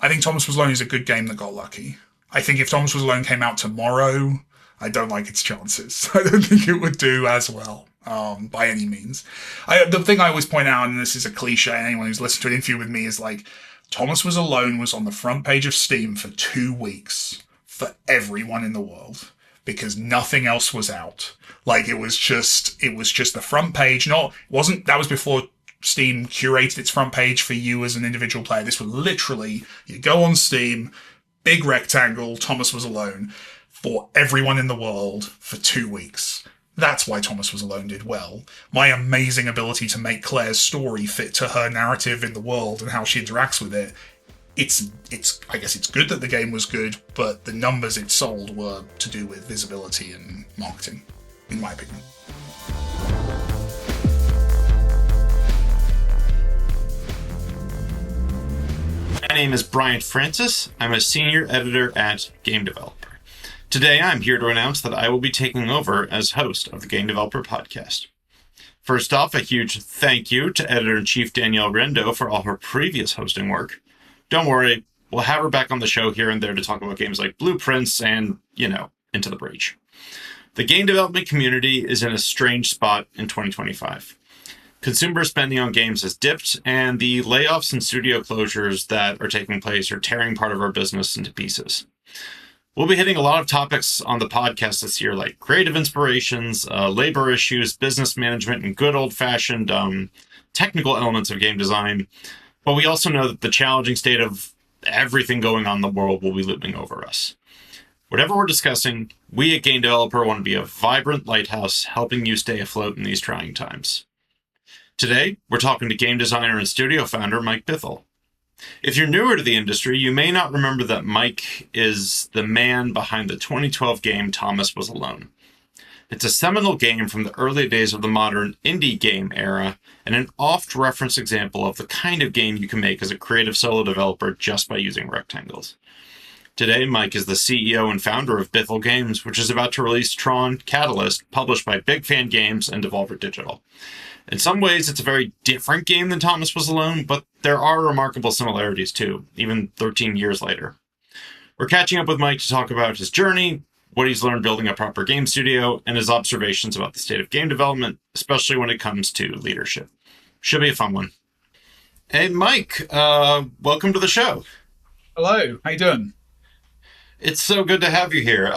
I think Thomas Was Alone is a good game that got lucky. I think if Thomas Was Alone came out tomorrow, I don't like its chances. I don't think it would do as well, by any means. The thing I always point out, and this is a cliche, anyone who's listened to an interview with me is like, Thomas Was Alone was on the front page of Steam for 2 weeks for everyone in the world because nothing else was out. Like, it was just the front page. That was before Steam curated its front page for you as an individual player. This was literally, you go on Steam, big rectangle, Thomas Was Alone, for everyone in the world for 2 weeks. That's why Thomas Was Alone did well. My amazing ability to make Claire's story fit to her narrative in the world and how she interacts with it. I guess it's good that the game was good, but the numbers it sold were to do with visibility and marketing, in my opinion. My name is Bryant Francis. I'm a senior editor at Game Developer. Today, I'm here to announce that I will be taking over as host of the Game Developer Podcast. First off, a huge thank you to Editor-in-Chief Danielle Rendo for all her previous hosting work. Don't worry, we'll have her back on the show here and there to talk about games like Blueprints and, Into the Breach. The game development community is in a strange spot in 2025. Consumer spending on games has dipped, and the layoffs and studio closures that are taking place are tearing part of our business into pieces. We'll be hitting a lot of topics on the podcast this year, like creative inspirations, labor issues, business management, and good old-fashioned technical elements of game design. But we also know that the challenging state of everything going on in the world will be looming over us. Whatever we're discussing, we at Game Developer want to be a vibrant lighthouse helping you stay afloat in these trying times. Today, we're talking to game designer and studio founder Mike Bithell. If you're newer to the industry, you may not remember that Mike is the man behind the 2012 game Thomas Was Alone. It's a seminal game from the early days of the modern indie game era, and an oft-referenced example of the kind of game you can make as a creative solo developer just by using rectangles. Today, Mike is the CEO and founder of Bithell Games, which is about to release TRON Catalyst, published by Big Fan Games and Devolver Digital. In some ways, it's a very different game than Thomas Was Alone, but there are remarkable similarities too, even 13 years later. We're catching up with Mike to talk about his journey, what he's learned building a proper game studio, and his observations about the state of game development, especially when it comes to leadership. Should be a fun one. Hey, Mike, welcome to the show. Hello, how you doing? It's so good to have you here.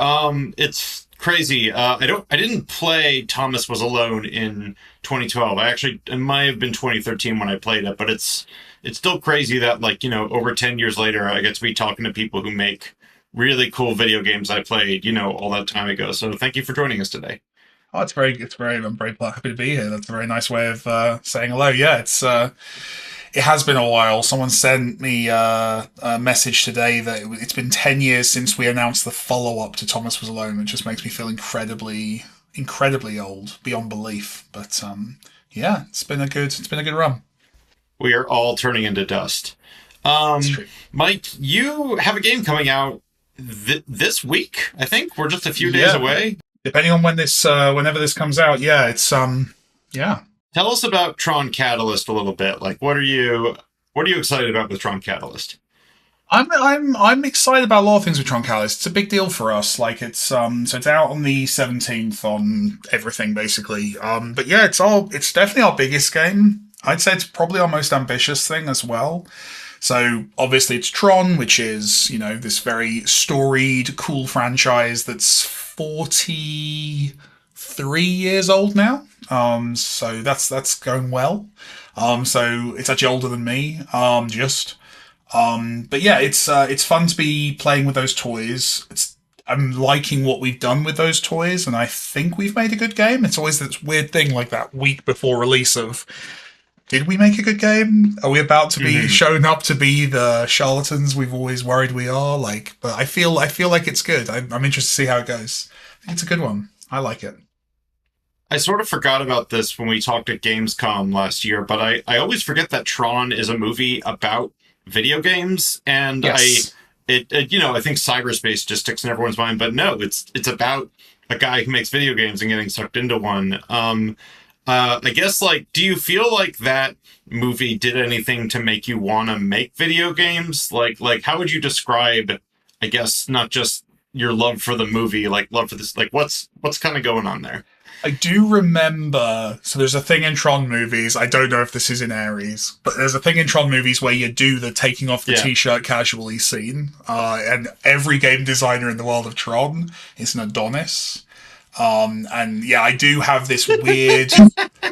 It's crazy. I didn't play Thomas Was Alone in 2012. It might have been 2013 when I played it, but it's still crazy that over 10 years later, I get to be talking to people who make really cool video games I played, all that time ago. So thank you for joining us today. Oh, I'm very happy to be here. That's a very nice way of saying hello. Yeah, it has been a while. Someone sent me a message today that it's been 10 years since we announced the follow-up to Thomas Was Alone. It just makes me feel incredibly old, beyond belief. But yeah, it's been a good run. We are all turning into dust. That's true. Mike, you have a game coming out this week. I think we're just a few days away. Depending on when whenever this comes out. Yeah, it's yeah. Tell us about TRON Catalyst a little bit. Like, what are you excited about with TRON Catalyst? I'm excited about a lot of things with TRON Catalyst. It's a big deal for us. Like, it's so it's out on the 17th on everything basically. But yeah, it's definitely our biggest game. I'd say it's probably our most ambitious thing as well. So obviously it's TRON, which is, this very storied, cool franchise that's 43 years old now. So that's going well. So it's actually older than me. But yeah, it's fun to be playing with those toys. I'm liking what we've done with those toys, and I think we've made a good game. It's always this weird thing like that week before release of, did we make a good game? Are we about to be shown up to be the charlatans we've always worried we are? But I feel like it's good. I'm interested to see how it goes. I think it's a good one. I like it. I sort of forgot about this when we talked at Gamescom last year, but I always forget that TRON is a movie about video games, and yes. I think cyberspace just sticks in everyone's mind, but no, it's about a guy who makes video games and getting sucked into one. I guess, like, do you feel like that movie did anything to make you want to make video games? Like, how would you describe, I guess, not just your love for the movie, like love for this, like, what's kind of going on there? I do remember, so there's a thing in Tron movies, I don't know if this is in Ares, but there's a thing in Tron movies where you do the taking off the Yeah. t-shirt casually scene, and every game designer in the world of Tron is an Adonis. And yeah, I do have this weird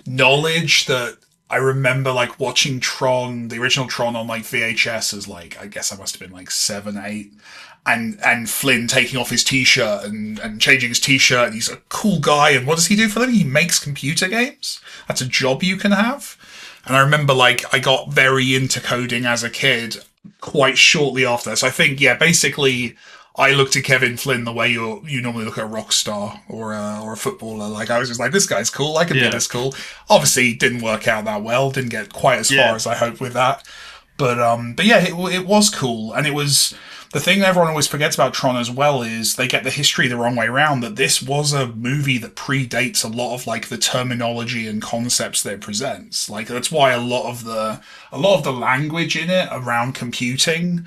knowledge that I remember like watching Tron, the original Tron on like VHS as like, I guess I must have been like 7, 8. And Flynn taking off his t-shirt and changing his t-shirt, and he's a cool guy. And what does he do for them? He makes computer games. That's a job you can have. And I remember like I got very into coding as a kid quite shortly after. So I think, yeah, basically I looked at Kevin Flynn the way you normally look at a rock star or a footballer. Like I was just like, this guy's cool. I can do this cool. Obviously, it didn't work out that well. Didn't get quite as far as I hoped with that. But yeah, it was cool, and it was the thing everyone always forgets about Tron as well is they get the history the wrong way around. That this was a movie that predates a lot of like the terminology and concepts that it presents. Like that's why a lot of the language in it around computing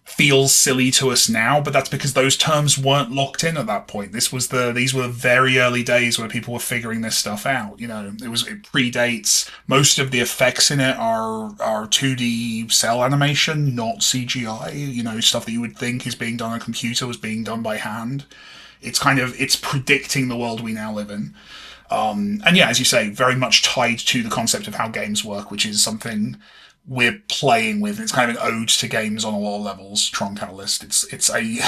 feels silly to us now, but that's because those terms weren't locked in at that point. These were the very early days where people were figuring this stuff out. You know, it predates. Most of the effects in it are 2D cell animation, not CGI. You know, stuff that you would think is being done on a computer was being done by hand. It's predicting the world we now live in. And yeah, as you say, very much tied to the concept of how games work, which is something we're playing with. It's kind of an ode to games on a lot of levels. Tron Catalyst. It's a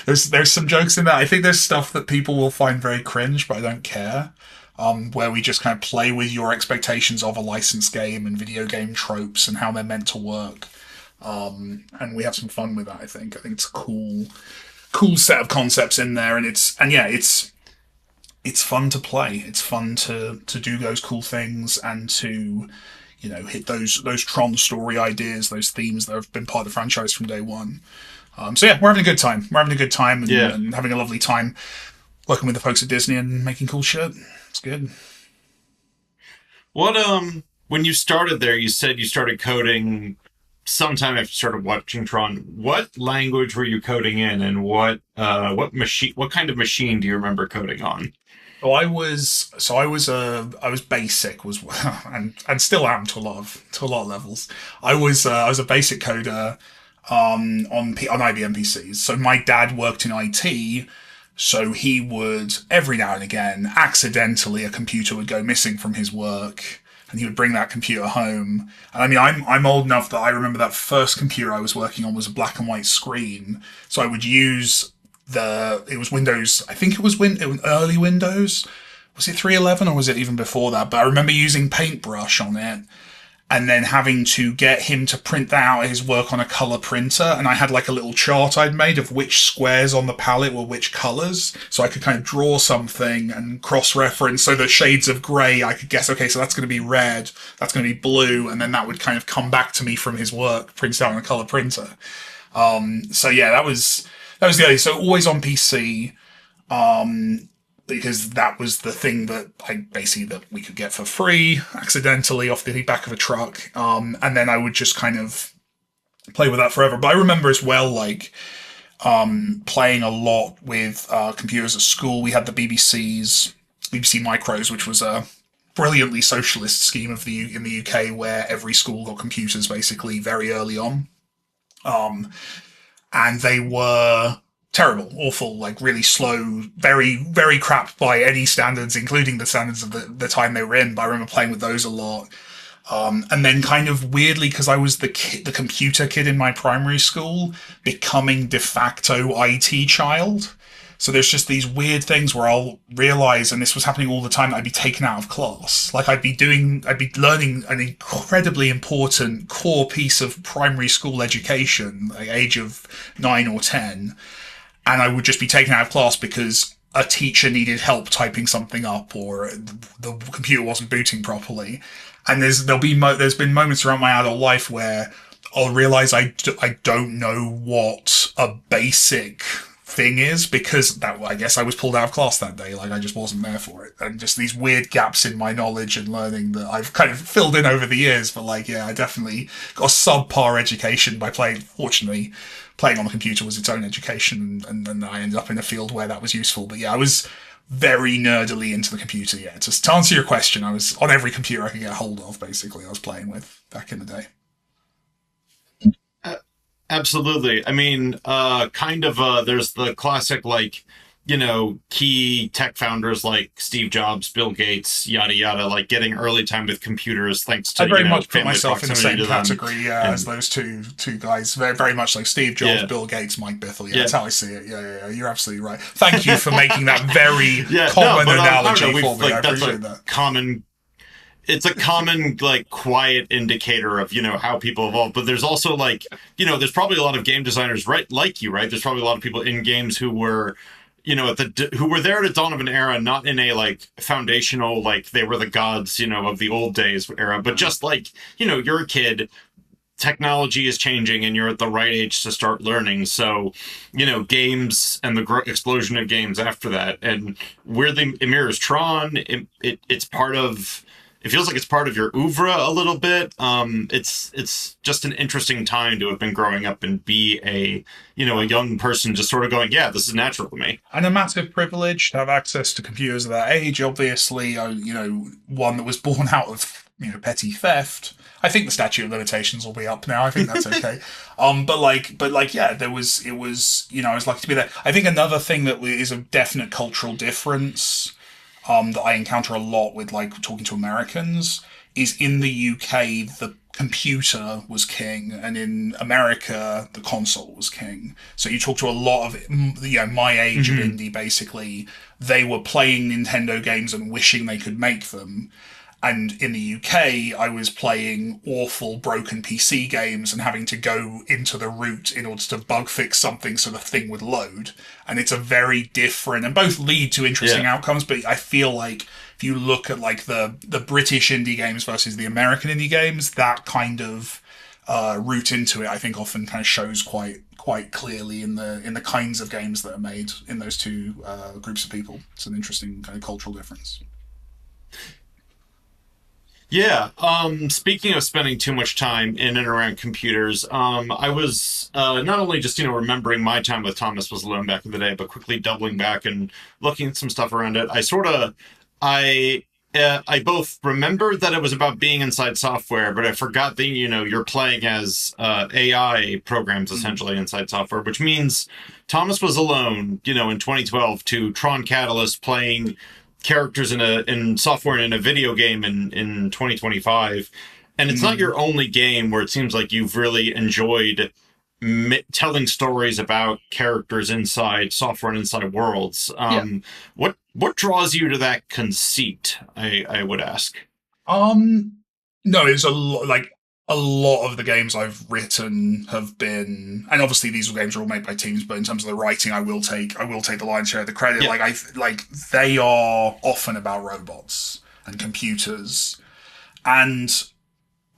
there's some jokes in there. I think there's stuff that people will find very cringe, but I don't care. Where we just kind of play with your expectations of a licensed game and video game tropes and how they're meant to work. And we have some fun with that. I think it's a cool set of concepts in there, and it's fun to play. It's fun to do those cool things and to, you know, hit those Tron story ideas, those themes that have been part of the franchise from day one. So yeah, we're having a good time. We're having a good time and having a lovely time working with the folks at Disney and making cool shit. It's good. What when you started there, you said you started coding sometime after you started watching Tron. What language were you coding in, and what kind of machine do you remember coding on? So I was basic and still am to a lot of levels. I was a basic coder on IBM PCs. So my dad worked in IT, so he would every now and again accidentally a computer would go missing from his work, and he would bring that computer home. And I mean, I'm old enough that I remember that first computer I was working on was a black and white screen, so I would use it was Windows. I think it was early Windows. Was it 3.11 or was it even before that? But I remember using Paintbrush on it, and then having to get him to print out his work on a color printer. And I had like a little chart I'd made of which squares on the palette were which colors, so I could kind of draw something and cross-reference. So the shades of grey, I could guess, okay, so that's going to be red, that's going to be blue, and then that would kind of come back to me from his work, printed out on a color printer. So yeah, that was the idea. So always on PC, because that was the thing that that we could get for free accidentally off the back of a truck. And then I would just kind of play with that forever. But I remember as well, like, playing a lot with computers at school. We had the BBC Micros, which was a brilliantly socialist scheme in the UK where every school got computers basically very early on. And they were terrible, awful, like really slow, very, very crap by any standards, including the standards of the time they were in. But I remember playing with those a lot. And then kind of weirdly, because I was the computer kid in my primary school, becoming de facto IT child. So there's just these weird things where I'll realize, and this was happening all the time, that I'd be taken out of class. Like I'd be learning an incredibly important core piece of primary school education, like age of 9 or 10. And I would just be taken out of class because a teacher needed help typing something up, or the computer wasn't booting properly. And there's been moments around my adult life where I'll realize I don't know what a basic thing is, because that, I guess I was pulled out of class that day. Like, I just wasn't there for it. And just these weird gaps in my knowledge and learning that I've kind of filled in over the years. But like, yeah, I definitely got a subpar education by playing. Fortunately, playing on the computer was its own education, and then I ended up in a field where that was useful. But yeah, I was very nerdily into the computer. Yeah, just to answer your question, I was on every computer I could get hold of, basically, I was playing with back in the day. Absolutely. I mean, there's the classic, like, key tech founders like Steve Jobs, Bill Gates, yada, yada, like getting early time with computers thanks to, I very much put family myself in the same proximity to them. category as those two guys. Very much like Steve Jobs, Yeah. Bill Gates, Mike Bithell. Yeah, Yeah. that's how I see it. Yeah. You're absolutely right. Thank you for making that very Yeah, common no, but I don't analogy know, for me. I that's appreciate a that. it's a common, like, quiet indicator of, how people evolve. But there's also, like, there's probably a lot of game designers, right, like you, right? There's probably a lot of people in games who were, who were there at the dawn of an era, not in a, like, foundational, like, they were the gods, of the old days era, but just like, you're a kid, technology is changing and you're at the right age to start learning. So, games and the explosion of games after that, and weirdly, it mirrors Tron. It's part of. It feels like it's part of your oeuvre a little bit. It's just an interesting time to have been growing up and be a young person, just sort of going, yeah, this is natural to me. And a massive privilege to have access to computers at that age. Obviously, one that was born out of petty theft. I think the statute of limitations will be up now. I think that's okay. Yeah, it was I was lucky to be there. I think another thing that is a definite cultural difference, that I encounter a lot with, like, talking to Americans, is in the UK the computer was king, and in America the console was king. So you talk to a lot of my age of indie, basically, they were playing Nintendo games and wishing they could make them. And in the UK, I was playing awful broken PC games and having to go into the root in order to bug fix something so the thing would load. And it's a very different, and both lead to interesting outcomes, but I feel like if you look at, like, the British indie games versus the American indie games, that kind of route into it, I think, often kind of shows quite clearly in the kinds of games that are made in those two groups of people. It's an interesting kind of cultural difference. Yeah. Speaking of spending too much time in and around computers, I was not only just remembering my time with Thomas Was Alone back in the day, but quickly doubling back and looking at some stuff around it. I both remembered that it was about being inside software, but I forgot that you're playing as AI programs essentially inside software, which means Thomas Was Alone, in 2012, to Tron Catalyst playing characters in software and in a video game in 2025. And it's not your only game where it seems like you've really enjoyed telling stories about characters inside software and inside worlds. What draws you to that conceit, I would ask? No, it's a lot of the games I've written have been, and obviously these games are all made by teams, but in terms of the writing, I will take the lion's share of the credit. Yeah. They are often about robots and computers, and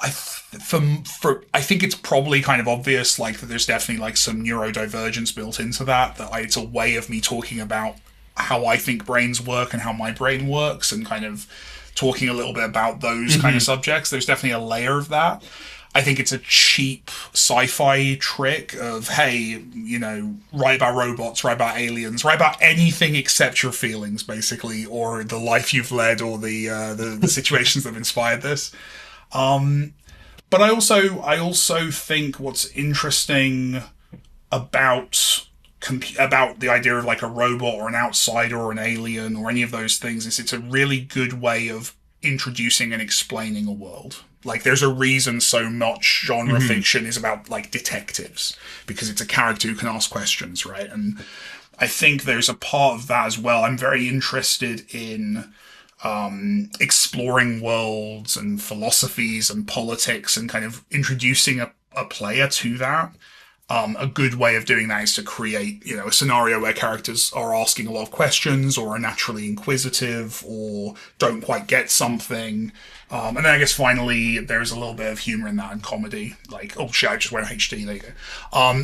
I think it's probably kind of obvious, like, that there's definitely, like, some neurodivergence built into that. It's a way of me talking about how I think brains work and how my brain works, and kind of talking a little bit about those kind of subjects. There's definitely a layer of that. I think it's a cheap sci-fi trick of, hey, write about robots, write about aliens, write about anything except your feelings, basically, or the life you've led, or the situations that have inspired this. But I also think what's interesting about the idea of, like, a robot or an outsider or an alien or any of those things is it's a really good way of introducing and explaining a world. Like, there's a reason so much genre fiction is about, like, detectives, because it's a character who can ask questions, right? And I think there's a part of that as well. I'm very interested in exploring worlds and philosophies and politics and kind of introducing a player to that. A good way of doing that is to create, a scenario where characters are asking a lot of questions or are naturally inquisitive or don't quite get something. And then I guess finally there's a little bit of humor in that and comedy. Like, oh shit, I just went HD, there you go. I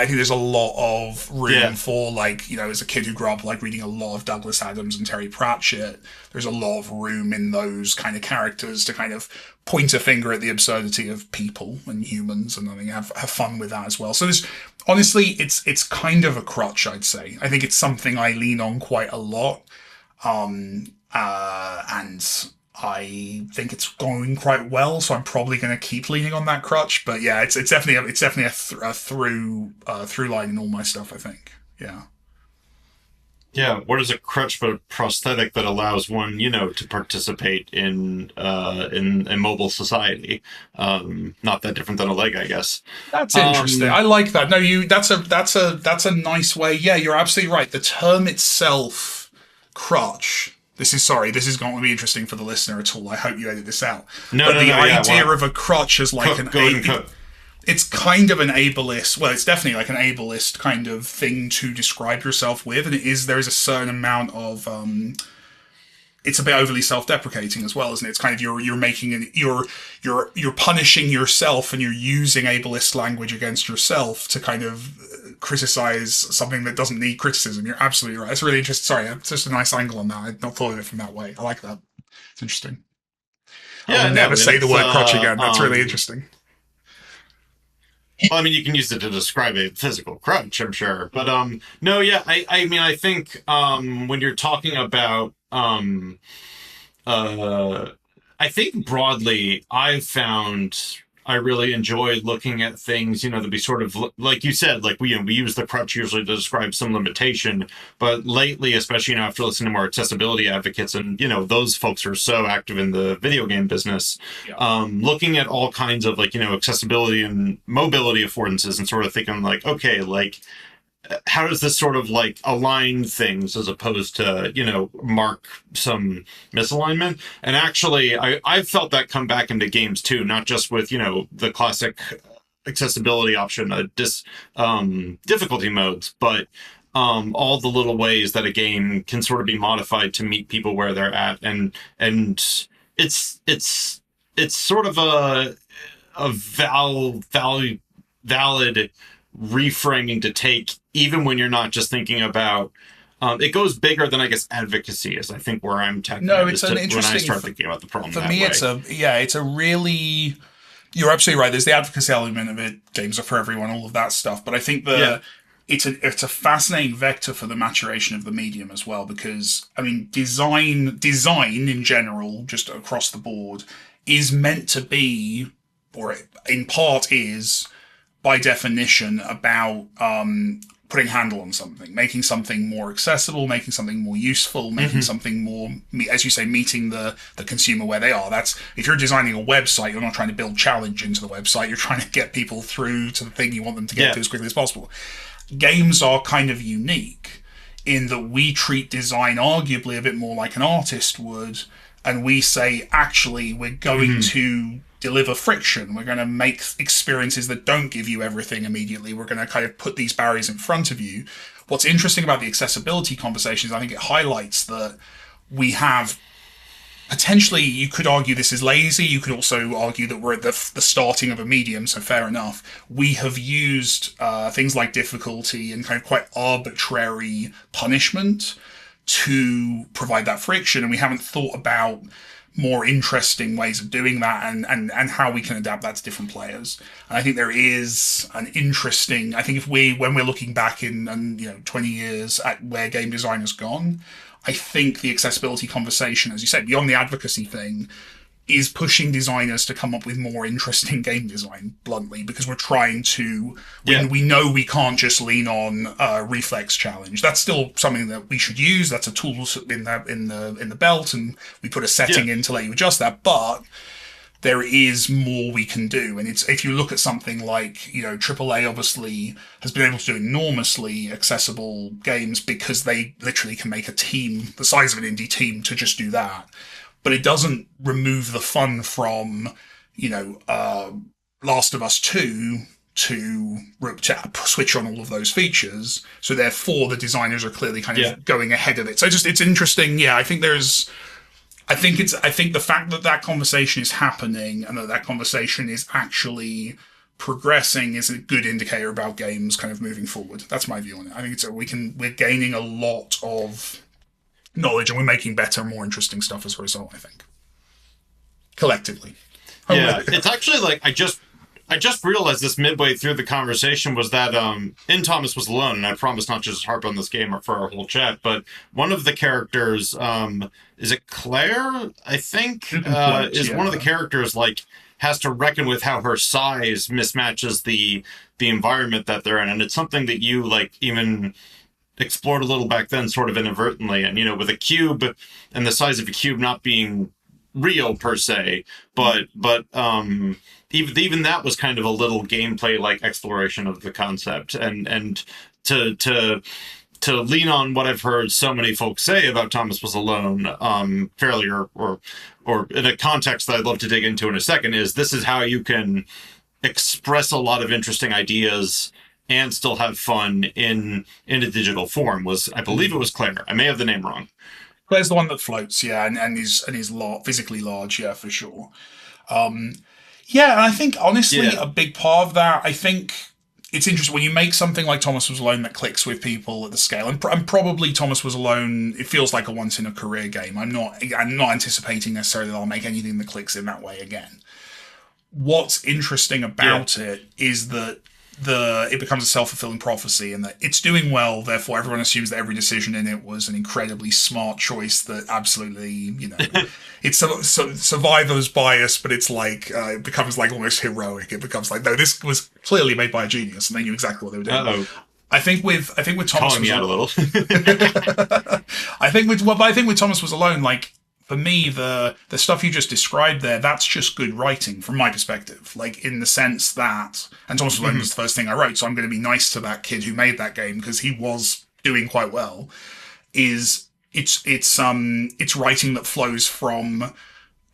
think there's a lot of room for, like, as a kid who grew up like reading a lot of Douglas Adams and Terry Pratchett, there's a lot of room in those kind of characters to kind of point a finger at the absurdity of people and humans, and I think have fun with that as well. So honestly, it's kind of a crutch, I'd say. I think it's something I lean on quite a lot, and I think it's going quite well. So I'm probably going to keep leaning on that crutch. But yeah, it's definitely a through line in all my stuff, I think. Yeah. Yeah, what is a crutch but a prosthetic that allows one, to participate in mobile society? Not that different than a leg, I guess. That's interesting. I like that. No, that's a nice way. Yeah, you're absolutely right. The term itself, crutch. This is going to be interesting for the listener at all. I hope you edit this out. No, the idea of a crutch is like it's kind of an ableist. Well, it's definitely like an ableist kind of thing to describe yourself with, and there is a certain amount of. It's a bit overly self-deprecating as well, isn't it? It's kind of you're punishing yourself, and you're using ableist language against yourself to kind of criticize something that doesn't need criticism. You're absolutely right. It's really interesting. Sorry, it's just a nice angle on that. I'd not thought of it from that way. I like that. It's interesting. Yeah, I'll never say the word crutch again. That's really interesting. Well, I mean, you can use it to describe a physical crutch, I'm sure. But no, yeah, I mean, I think when you're talking about I think broadly, I've found I really enjoy looking at things, that be sort of like you said, like we use the crutch usually to describe some limitation, but lately, especially after listening to more accessibility advocates, and those folks are so active in the video game business, looking at all kinds of like accessibility and mobility affordances, and sort of thinking like, okay, like how does this sort of like align things as opposed to, mark some misalignment? And actually, I've felt that come back into games too, not just with, the classic accessibility option, difficulty modes, but all the little ways that a game can sort of be modified to meet people where they're at. And it's sort of a valid reframing to take, even when you're not just thinking about it goes bigger than I guess advocacy is, I think, where I'm taking when I start thinking about the problem. For me, it's a really, you're absolutely right. There's the advocacy element of it. Games are for everyone, all of that stuff. But I think it's a fascinating vector for the maturation of the medium as well, because I mean, design in general, just across the board, is meant to be, or in part is, by definition, about putting a handle on something, making something more accessible, making something more useful, making something more, as you say, meeting the consumer where they are. That's, if you're designing a website, you're not trying to build challenge into the website. You're trying to get people through to the thing you want them to get to as quickly as possible. Games are kind of unique in that we treat design arguably a bit more like an artist would, and we say, actually, we're going to deliver friction. We're going to make experiences that don't give you everything immediately. We're going to kind of put these barriers in front of you. What's interesting about the accessibility conversations, I think it highlights that we have potentially, you could argue this is lazy. You could also argue that we're at the starting of a medium, so fair enough. We have used things like difficulty and kind of quite arbitrary punishment to provide that friction, and we haven't thought about more interesting ways of doing that and how we can adapt that to different players. And I think there is an interesting, I think when we're looking back in 20 years at where game design has gone, I think the accessibility conversation, as you said, beyond the advocacy thing, is pushing designers to come up with more interesting game design, bluntly, because we're trying to, we know we can't just lean on reflex challenge. That's still something that we should use. That's a tool in the belt, and we put a setting in to let you adjust that. But there is more we can do. And it's, if you look at something like, AAA obviously has been able to do enormously accessible games because they literally can make a team the size of an indie team to just do that. But it doesn't remove the fun from, Last of Us 2 to switch on all of those features. So therefore, the designers are clearly kind of going ahead of it. So it's interesting. Yeah, I think I think the fact that conversation is happening and that conversation is actually progressing is a good indicator about games kind of moving forward. That's my view on it. I think we're gaining a lot of knowledge and we're making better, more interesting stuff as a result, I think. Collectively. Yeah, it's actually like I just realized this midway through the conversation was that in Thomas Was Alone, and I promise not just to harp on this game or for our whole chat, but one of the characters, is it Claire? I think is one of the characters like has to reckon with how her size mismatches the environment that they're in, and it's something that you like even explored a little back then, sort of inadvertently, and with a cube and the size of a cube not being real per se, but even that was kind of a little gameplay like exploration of the concept, and to lean on what I've heard so many folks say about Thomas Was Alone, fairly or in a context that I'd love to dig into in a second, is this is how you can express a lot of interesting ideas and still have fun in a digital form. I believe it was Claire. I may have the name wrong. Claire's the one that floats, yeah, and is physically large, yeah, for sure. Yeah, and I think, honestly, a big part of that, I think it's interesting when you make something like Thomas Was Alone that clicks with people at the scale, and probably Thomas Was Alone, it feels like a once-in-a-career game. I'm not anticipating necessarily that I'll make anything that clicks in that way again. What's interesting about it is that it becomes a self-fulfilling prophecy, and that it's doing well, therefore everyone assumes that every decision in it was an incredibly smart choice that absolutely, it's survivor's bias, but it's like, it becomes like almost heroic. It becomes like, no, this was clearly made by a genius, and they knew exactly what they were doing. Uh-oh. I think with Thomas Calling me out a little. I think with Thomas Was Alone, like, for me, the stuff you just described there, that's just good writing from my perspective. Like, in the sense that, and Thomas Was Alone was the first thing I wrote, so I'm going to be nice to that kid who made that game because he was doing quite well. It's writing that flows from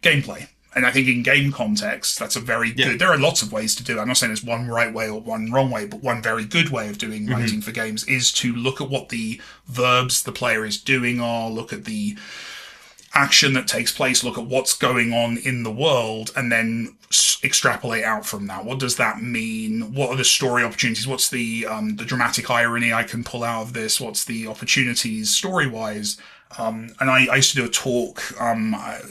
gameplay. And I think in game context, that's a very good... There are lots of ways to do it. I'm not saying there's one right way or one wrong way, but one very good way of doing writing for games is to look at what the verbs the player is doing are, look at the action that takes place, look at what's going on in the world, and then extrapolate out from that. What does that mean? What are the story opportunities? What's the dramatic irony I can pull out of this? What's the opportunities story-wise? And I used to do a talk.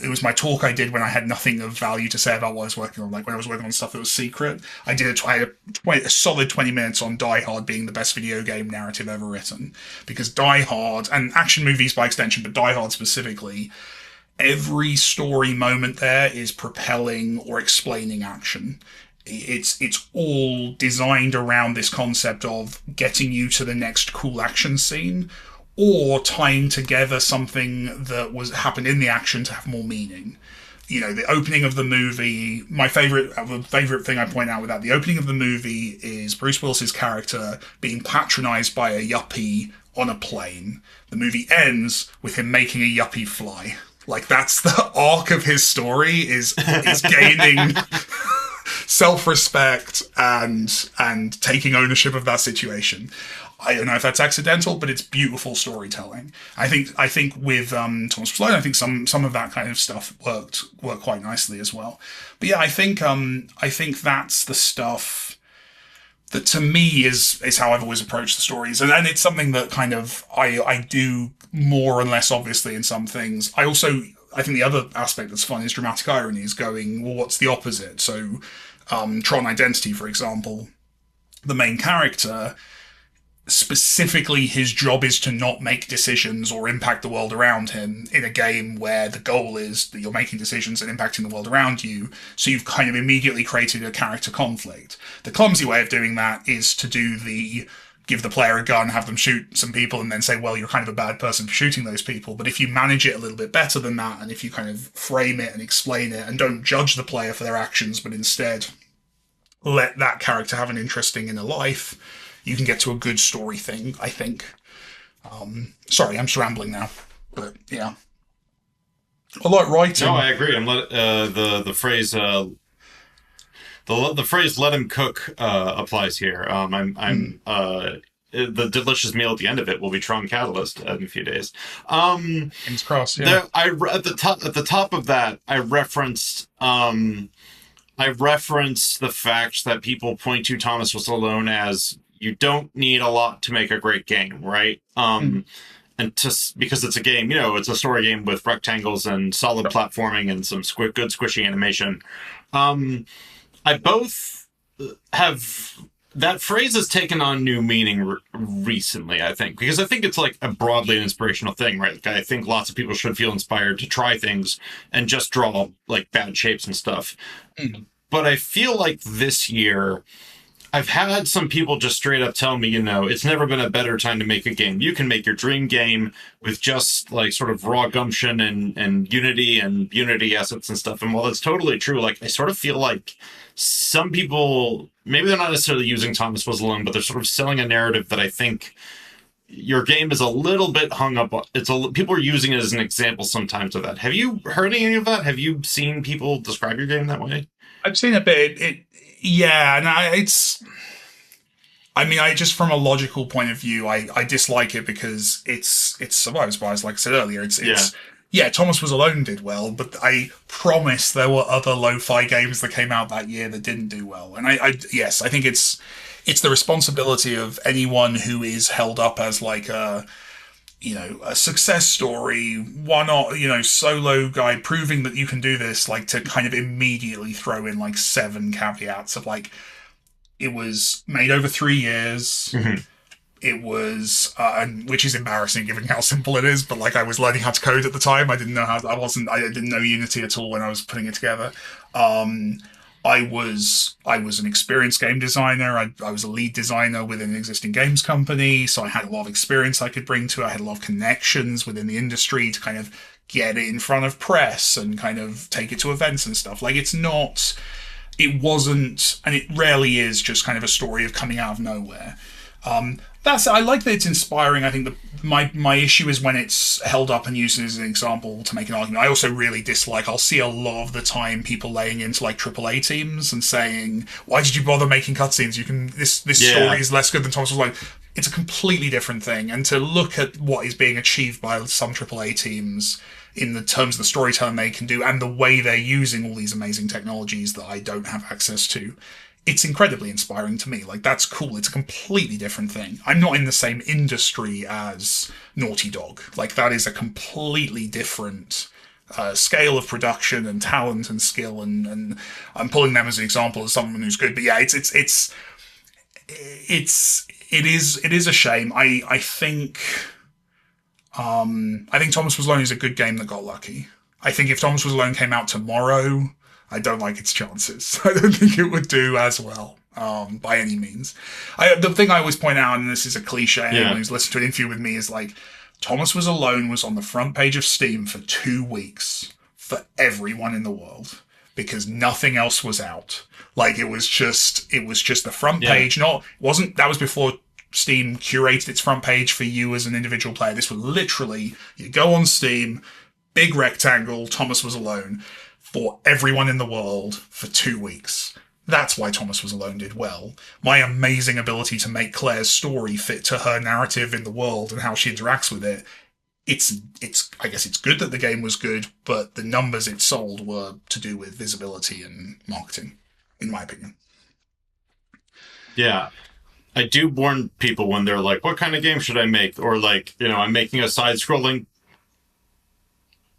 It was my talk I did when I had nothing of value to say about what I was working on. Like when I was working on stuff that was secret, I had a solid 20 minutes on Die Hard being the best video game narrative ever written. Because Die Hard, and action movies by extension, but Die Hard specifically, every story moment there is propelling or explaining action. It's all designed around this concept of getting you to the next cool action scene, or tying together something that happened in the action to have more meaning. The opening of the movie, my favorite thing I point out with that, the opening of the movie is Bruce Willis's character being patronized by a yuppie on a plane. The movie ends with him making a yuppie fly. Like, that's the arc of his story, is gaining self-respect and taking ownership of that situation. I don't know if that's accidental, but it's beautiful storytelling. I think with Thomas Was Alone, I think some of that kind of stuff worked quite nicely as well. But yeah, I think that's the stuff that to me is how I've always approached the stories, and it's something that kind of I do more and less obviously in some things. I think the other aspect that's fun is dramatic irony, is going, well, what's the opposite? So Tron Identity, for example, the main character, specifically his job is to not make decisions or impact the world around him in a game where the goal is that you're making decisions and impacting the world around you. So you've kind of immediately created a character conflict. The clumsy way of doing that is to give the player a gun, have them shoot some people, and then say, well, you're kind of a bad person for shooting those people. But if you manage it a little bit better than that, and if you kind of frame it and explain it and don't judge the player for their actions, but instead let that character have an interesting inner life, you can get to a good story thing, I think. Sorry, I'm just rambling now. But, yeah. I like writing. No, I agree. I'm the phrase The phrase "let him cook" applies here. The delicious meal at the end of it will be TRON Catalyst in a few days. Fingers crossed. Yeah. At the top of that, I referenced the fact that people point to Thomas Was Alone as you don't need a lot to make a great game, right? Because it's a game, it's a story game with rectangles and solid platforming and some good squishy animation. I both have that phrase has taken on new meaning recently, I think, because I think it's like a broadly an inspirational thing, right? Like, I think lots of people should feel inspired to try things and just draw like bad shapes and stuff. But I feel like this year, I've had some people just straight up tell me, it's never been a better time to make a game. You can make your dream game with just like sort of raw gumption and Unity assets and stuff. And while that's totally true, like I sort of feel like some people, maybe they're not necessarily using Thomas Was Alone, but they're sort of selling a narrative that I think your game is a little bit hung up on. People are using it as an example sometimes of that. Have you heard any of that? Have you seen people describe your game that way? I've seen a bit. Yeah, and I just from a logical point of view, I dislike it because it's survivor's bias, like I said earlier. Yeah, Thomas Was Alone did well, but I promise there were other lo-fi games that came out that year that didn't do well. And I think it's the responsibility of anyone who is held up as like a success story, solo guy proving that you can do this, like to kind of immediately throw in like 7 caveats of like, it was made over 3 years. It was, which is embarrassing given how simple it is, but like I was learning how to code at the time. I didn't know Unity at all when I was putting it together. I was an experienced game designer. I was a lead designer within an existing games company, so I had a lot of experience I could bring to it. I had a lot of connections within the industry to kind of get it in front of press and kind of take it to events and stuff. Like it wasn't, and it rarely is just kind of a story of coming out of nowhere. I like that it's inspiring. I think that my issue is when it's held up and used as an example to make an argument. I also really dislike, I'll see a lot of the time people laying into like AAA teams and saying, why did you bother making cutscenes? This story is less good than Thomas Was Alone. It's a completely different thing. And to look at what is being achieved by some AAA teams in the terms of the storytelling they can do and the way they're using all these amazing technologies that I don't have access to, it's incredibly inspiring to me. Like, that's cool. It's a completely different thing. I'm not in the same industry as Naughty Dog. Like, that is a completely different scale of production and talent and skill, and I'm pulling them as an example as someone who's good. But yeah, it is a shame. I think Thomas Was Alone is a good game that got lucky. I think if Thomas Was Alone came out tomorrow, I don't like its chances. I don't think it would do as well, by any means. The thing I always point out, and this is a cliche, anyone who's listened to an interview with me is like, Thomas Was Alone was on the front page of Steam for 2 weeks for everyone in the world because nothing else was out. Like, it was just the front page. That was before Steam curated its front page for you as an individual player. This was literally, you go on Steam, big rectangle, Thomas Was Alone, for everyone in the world for 2 weeks. That's why Thomas Was Alone did well. My amazing ability to make Claire's story fit to her narrative in the world and how she interacts with it. I guess it's good that the game was good, but the numbers it sold were to do with visibility and marketing, in my opinion. Yeah. I do warn people when they're like, what kind of game should I make? Or like, I'm making a side-scrolling.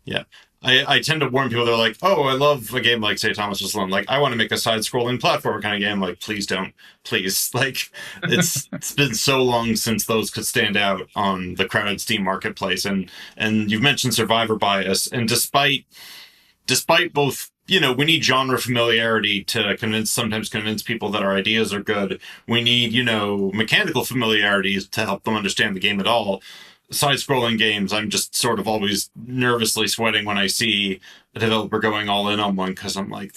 Yeah. I tend to warn people, they're like, oh, I love a game like, say, Thomas Was Alone. Like, I want to make a side-scrolling platformer kind of game. Like, please don't. Please. Like, it's been so long since those could stand out on the crowded Steam marketplace. And you've mentioned survivor bias. And despite both, we need genre familiarity to sometimes convince people that our ideas are good. We need, mechanical familiarity to help them understand the game at all. Side-scrolling games, I'm just sort of always nervously sweating when I see a developer going all in on one, because I'm like,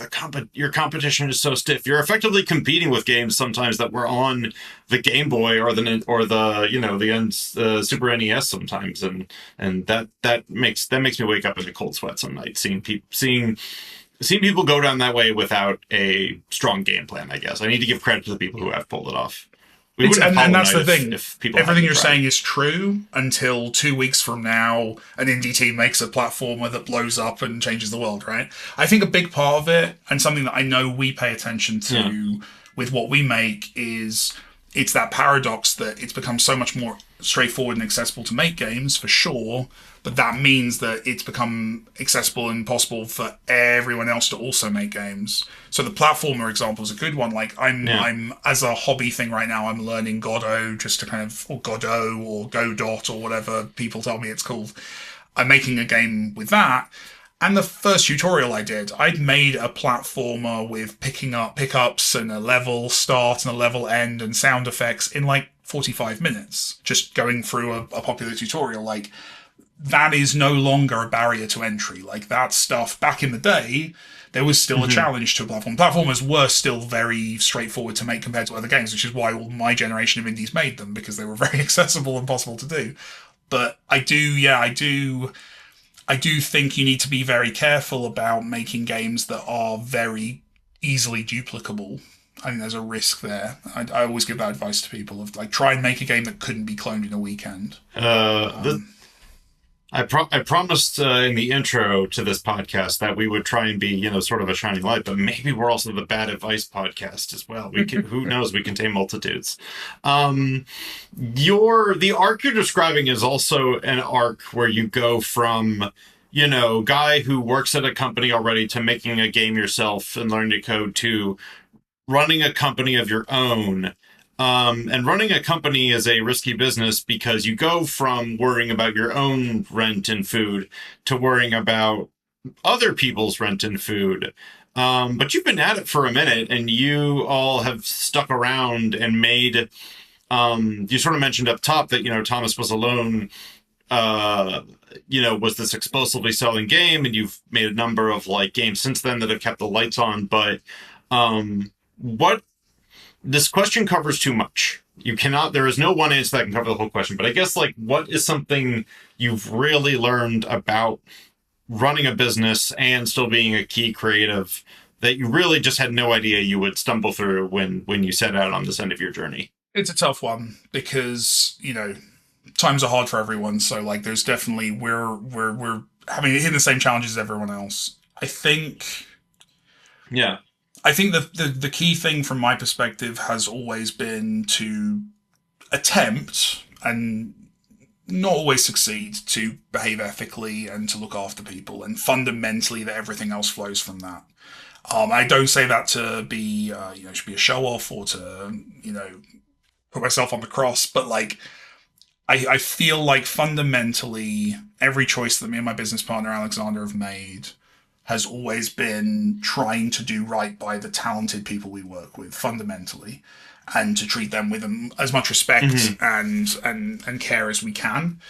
your competition is so stiff. You're effectively competing with games sometimes that were on the Game Boy or the Super NES sometimes, and that makes me wake up in a cold sweat some nights seeing seen people go down that way without a strong game plan, I guess. I need to give credit to the people who have pulled it off. And that's the thing. If people Everything you're tried. saying is true until 2 weeks from now, an indie team makes a platformer that blows up and changes the world, right? I think a big part of it, and something that I know we pay attention to with what we make, is it's that paradox that it's become so much more straightforward and accessible to make games, for sure, but that means that it's become accessible and possible for everyone else to also make games. So the platformer example is a good one. Like I'm as a hobby thing right now, I'm learning Godot just to kind of, or Godot or Godot or whatever people tell me it's called. I'm making a game with that. And the first tutorial I did, I'd made a platformer with pickups and a level start and a level end and sound effects in like 45 minutes, just going through a popular tutorial. Like, that is no longer a barrier to entry. Like, that stuff back in the day, there was still a challenge to a platform. Platformers were still very straightforward to make compared to other games, which is why all my generation of indies made them, because they were very accessible and possible to do. But I do think you need to be very careful about making games that are very easily duplicable. I think there's a risk there. I always give that advice to people of like, try and make a game that couldn't be cloned in a weekend. I promised in the intro to this podcast that we would try and be, sort of a shining light, but maybe we're also the bad advice podcast as well. We can, who knows? We contain multitudes. The arc you're describing is also an arc where you go from, guy who works at a company already to making a game yourself and learning to code to running a company of your own. And running a company is a risky business because you go from worrying about your own rent and food to worrying about other people's rent and food. But you've been at it for a minute and you all have stuck around and made, you sort of mentioned up top that, Thomas Was Alone, was this explosively selling game, and you've made a number of like games since then that have kept the lights on. But, this question covers too much. There is no one answer that can cover the whole question, but I guess like, what is something you've really learned about running a business and still being a key creative that you really just had no idea you would stumble through when you set out on this end of your journey? It's a tough one because, times are hard for everyone. So like, there's definitely, we're hitting the same challenges as everyone else. I think the key thing from my perspective has always been to attempt, and not always succeed, to behave ethically and to look after people, and fundamentally that everything else flows from that. I don't say that to be, should be a show off or to, put myself on the cross, but like, I feel like fundamentally every choice that me and my business partner Alexander have made has always been trying to do right by the talented people we work with, fundamentally, and to treat them with as much respect and care as we can.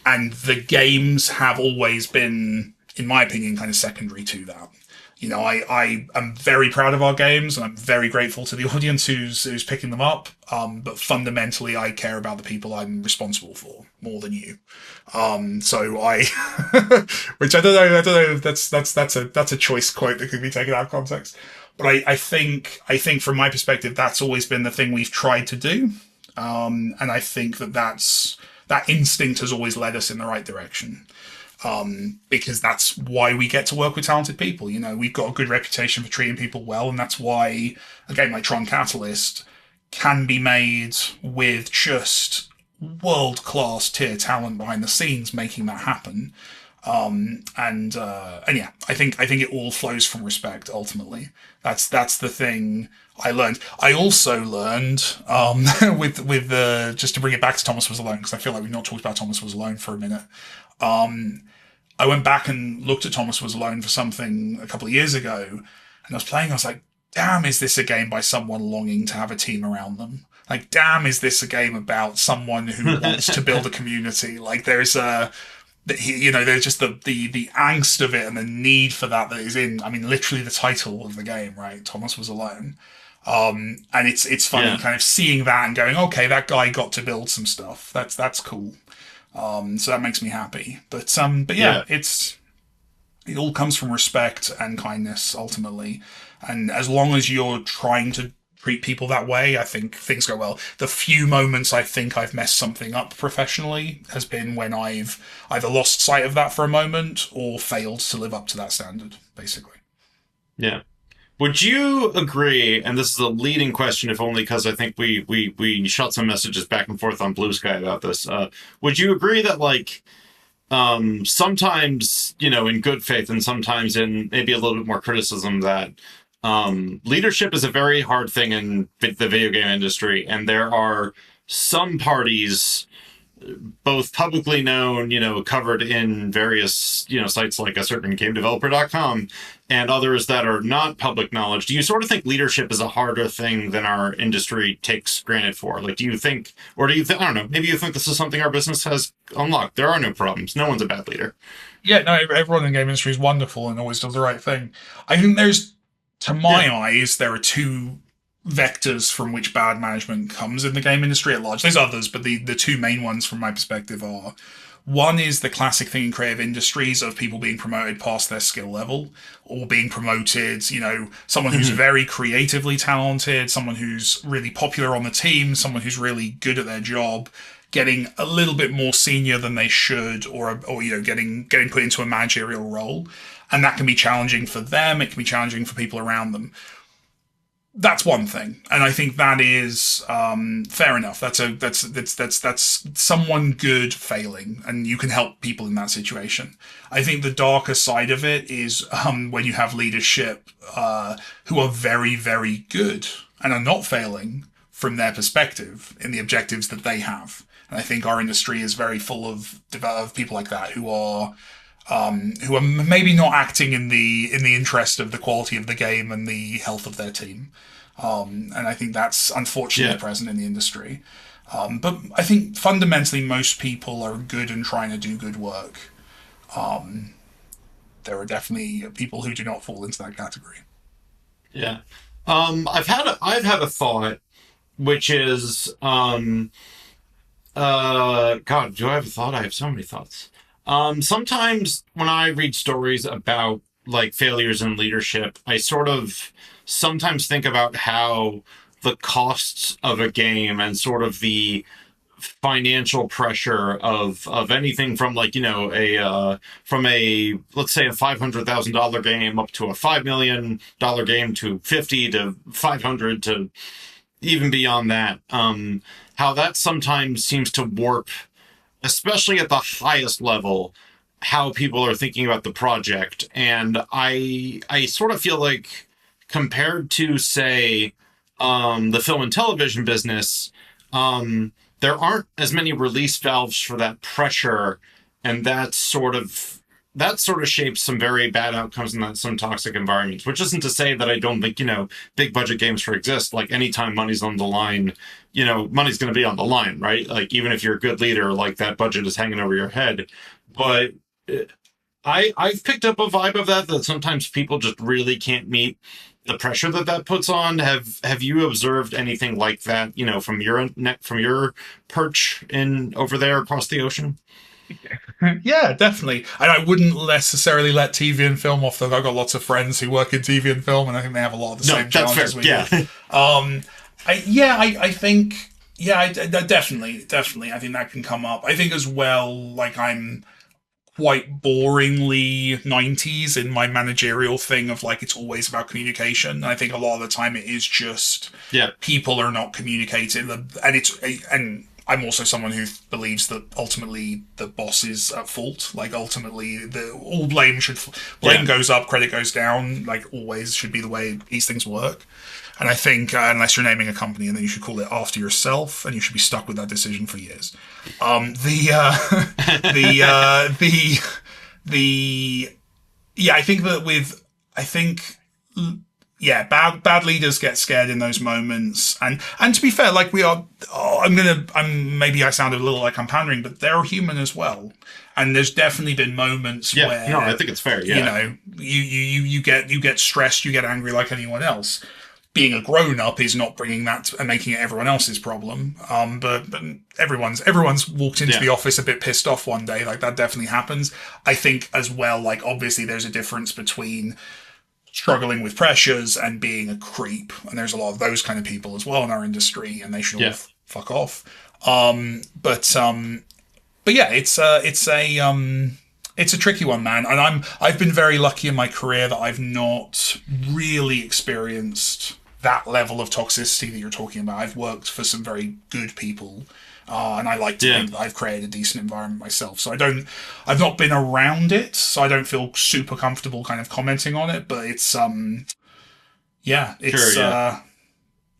And the games have always been, in my opinion, kind of secondary to that. I am very proud of our games, and I'm very grateful to the audience who's picking them up. But fundamentally, I care about the people I'm responsible for more than you. So I, which I don't know. That's a choice quote that could be taken out of context. But I think from my perspective, that's always been the thing we've tried to do. And I think that instinct has always led us in the right direction. Because that's why we get to work with talented people. We've got a good reputation for treating people well, and that's why a game like TRON Catalyst can be made with just world-class tier talent behind the scenes making that happen. I think it all flows from respect. Ultimately, that's the thing I learned. I also learned with just to bring it back to Thomas Was Alone, because I feel like we've not talked about Thomas Was Alone for a minute. I went back and looked at Thomas Was Alone for something a couple of years ago, and I was playing. I was like, damn, is this a game by someone longing to have a team around them? Like, damn, is this a game about someone who wants to build a community? Like, there's there's just the angst of it and the need for that is in, literally the title of the game, right? Thomas Was Alone. And it's funny kind of seeing that and going, okay, that guy got to build some stuff. That's cool. So that makes me happy. But it's It all comes from respect and kindness, ultimately. And as long as you're trying to treat people that way, I think things go well. The few moments I think I've messed something up professionally has been when I've either lost sight of that for a moment or failed to live up to that standard, basically. Yeah. Would you agree, and this is a leading question, if only because I think we shot some messages back and forth on Blue Sky about this. Would you agree that, like, sometimes, in good faith and sometimes in maybe a little bit more criticism, that leadership is a very hard thing in the video game industry, and there are some parties, both publicly known, covered in various, sites like a certain gamedeveloper.com, and others that are not public knowledge. Do you sort of think leadership is a harder thing than our industry takes granted for? Like, do you think, I don't know, maybe you think this is something our business has unlocked? There are no problems. No one's a bad leader. Yeah, no, everyone in the game industry is wonderful and always does the right thing. I think to my eyes, there are two vectors from which bad management comes in the game industry at large. There's others, but the two main ones from my perspective are: one is the classic thing in creative industries of people being promoted past their skill level, or being promoted, someone who's very creatively talented, someone who's really popular on the team, someone who's really good at their job, getting a little bit more senior than they should, or getting put into a managerial role. And that can be challenging for them. It can be challenging for people around them. That's one thing, and I think that is fair enough. That's someone good failing, and you can help people in that situation. I think the darker side of it is when you have leadership who are very, very good and are not failing from their perspective in the objectives that they have. And I think our industry is very full of people like that who are maybe not acting in the interest of the quality of the game and the health of their team. And I think that's unfortunately present in the industry. But I think fundamentally most people are good and trying to do good work. There are definitely people who do not fall into that category. Yeah. I've had a thought, which is, God, do I have a thought? I have so many thoughts. Sometimes when I read stories about like failures in leadership, I sort of sometimes think about how the costs of a game and sort of the financial pressure of anything from like, from a, let's say a $500,000 game up to a $5 million game to 50 to 500 to even beyond that, how that sometimes seems to warp, especially at the highest level, how people are thinking about the project. And I sort of feel like compared to, say, the film and television business, there aren't as many release valves for that pressure. And that sort of shapes some very bad outcomes in some toxic environments, which isn't to say that I don't think, big budget games exist. Like anytime money's on the line, money's going to be on the line, right? Like even if you're a good leader, like that budget is hanging over your head. But I've picked up a vibe of that sometimes people just really can't meet the pressure that puts on. Have you observed anything like that, from your perch over there across the ocean? Yeah, definitely. And I wouldn't necessarily let TV and film off, though. I've got lots of friends who work in TV and film, and I think they have a lot of the same challenges we do. I think, definitely. I think that can come up. I think as well, like I'm quite boringly 90s in my managerial thing of like it's always about communication. I think a lot of the time it is just people are not communicating, and I'm also someone who believes that ultimately the boss is at fault. Like ultimately, all blame goes up, credit goes down. Like always should be the way these things work. And I think unless you're naming a company, then you should call it after yourself, and you should be stuck with that decision for years. I think bad leaders get scared in those moments, and to be fair, like we are, maybe I sound a little like I'm pandering, but they're human as well. And there's definitely been moments where, I think it's fair. Yeah. You get stressed, you get angry like anyone else. being a grown-up is not bringing that and making it everyone else's problem. But everyone's walked into the office a bit pissed off one day. Like, that definitely happens. I think as well, like, obviously there's a difference between struggling with pressures and being a creep. And there's a lot of those kind of people as well in our industry, and they should all fuck off. But yeah, it's a tricky one, man. And I've been very lucky in my career that I've not really experienced that level of toxicity that you're talking about. I've worked for some very good people, and I like to think that I've created a decent environment myself. So I've not been around it, so I don't feel super comfortable kind of commenting on it. But it's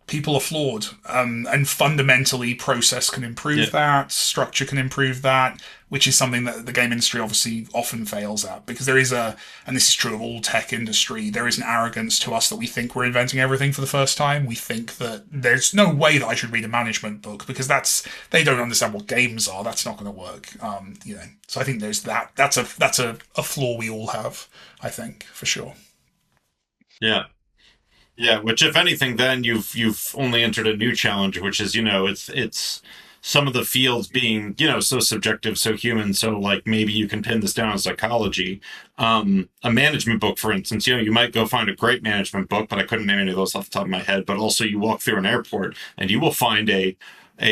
people are flawed, and fundamentally process can improve that, structure can improve that, which is something that the game industry obviously often fails at, because there is and this is true of all tech industry, there is an arrogance to us that we think we're inventing everything for the first time. We think that there's no way that I should read a management book, because they don't understand what games are. That's not going to work. So I think there's that. That's a flaw we all have, I think, for sure. Yeah. Yeah, which, if anything, then you've only entered a new challenge, which is, it's some of the fields being, so subjective, so human, so, like, maybe you can pin this down on psychology. A management book, for instance, you might go find a great management book, but I couldn't name any of those off the top of my head. But also, you walk through an airport and you will find a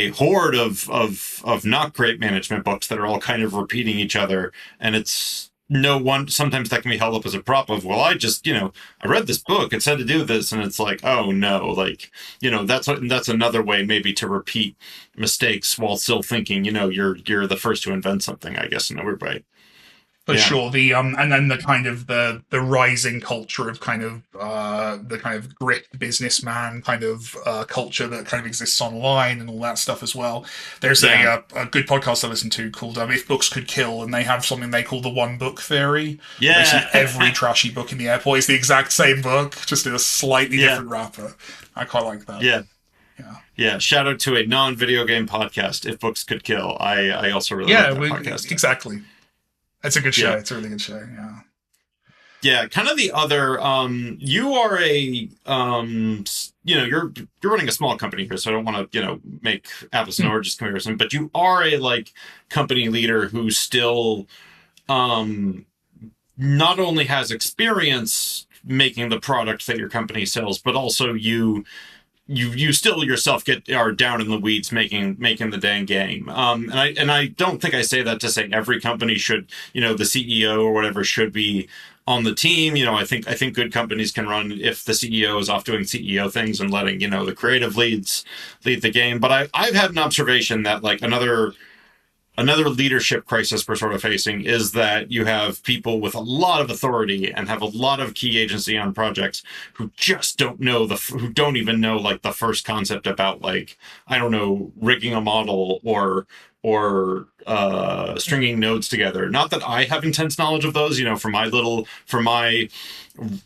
horde of not great management books that are all kind of repeating each other, and it's no one. Sometimes that can be held up as a prop of, well, I just, I read this book, it said to do this, and it's like, oh no, like, that's another way maybe to repeat mistakes while still thinking, you're the first to invent something, I guess, in a weird way. For sure. The and then the kind of the rising culture of kind of the kind of grit businessman kind of culture that kind of exists online and all that stuff as well. There's a good podcast I listen to called If Books Could Kill, and they have something they call the one book theory. Yeah. Basically every trashy book in the airport is the exact same book, just in a slightly different wrapper. I quite like that. Yeah. Yeah, shout out to a non-video game podcast, If Books Could Kill. I also really like that podcast. Exactly. It's a good show. Yeah. It's a really good show. Yeah. Yeah. Kind of the other, you are you're running a small company here, so I don't want to, make apples and oranges comparison, but you are a company leader who still, not only has experience making the product that your company sells, but also you still yourself are down in the weeds making the dang game. And I don't think I say that to say every company should, the CEO or whatever should be on the team. I think good companies can run if the CEO is off doing CEO things and letting, the creative leads lead the game. But I've had an observation that another leadership crisis we're sort of facing is that you have people with a lot of authority and have a lot of key agency on projects who just don't know who don't even know the first concept about rigging a model or stringing nodes together. Not that I have intense knowledge of those, from my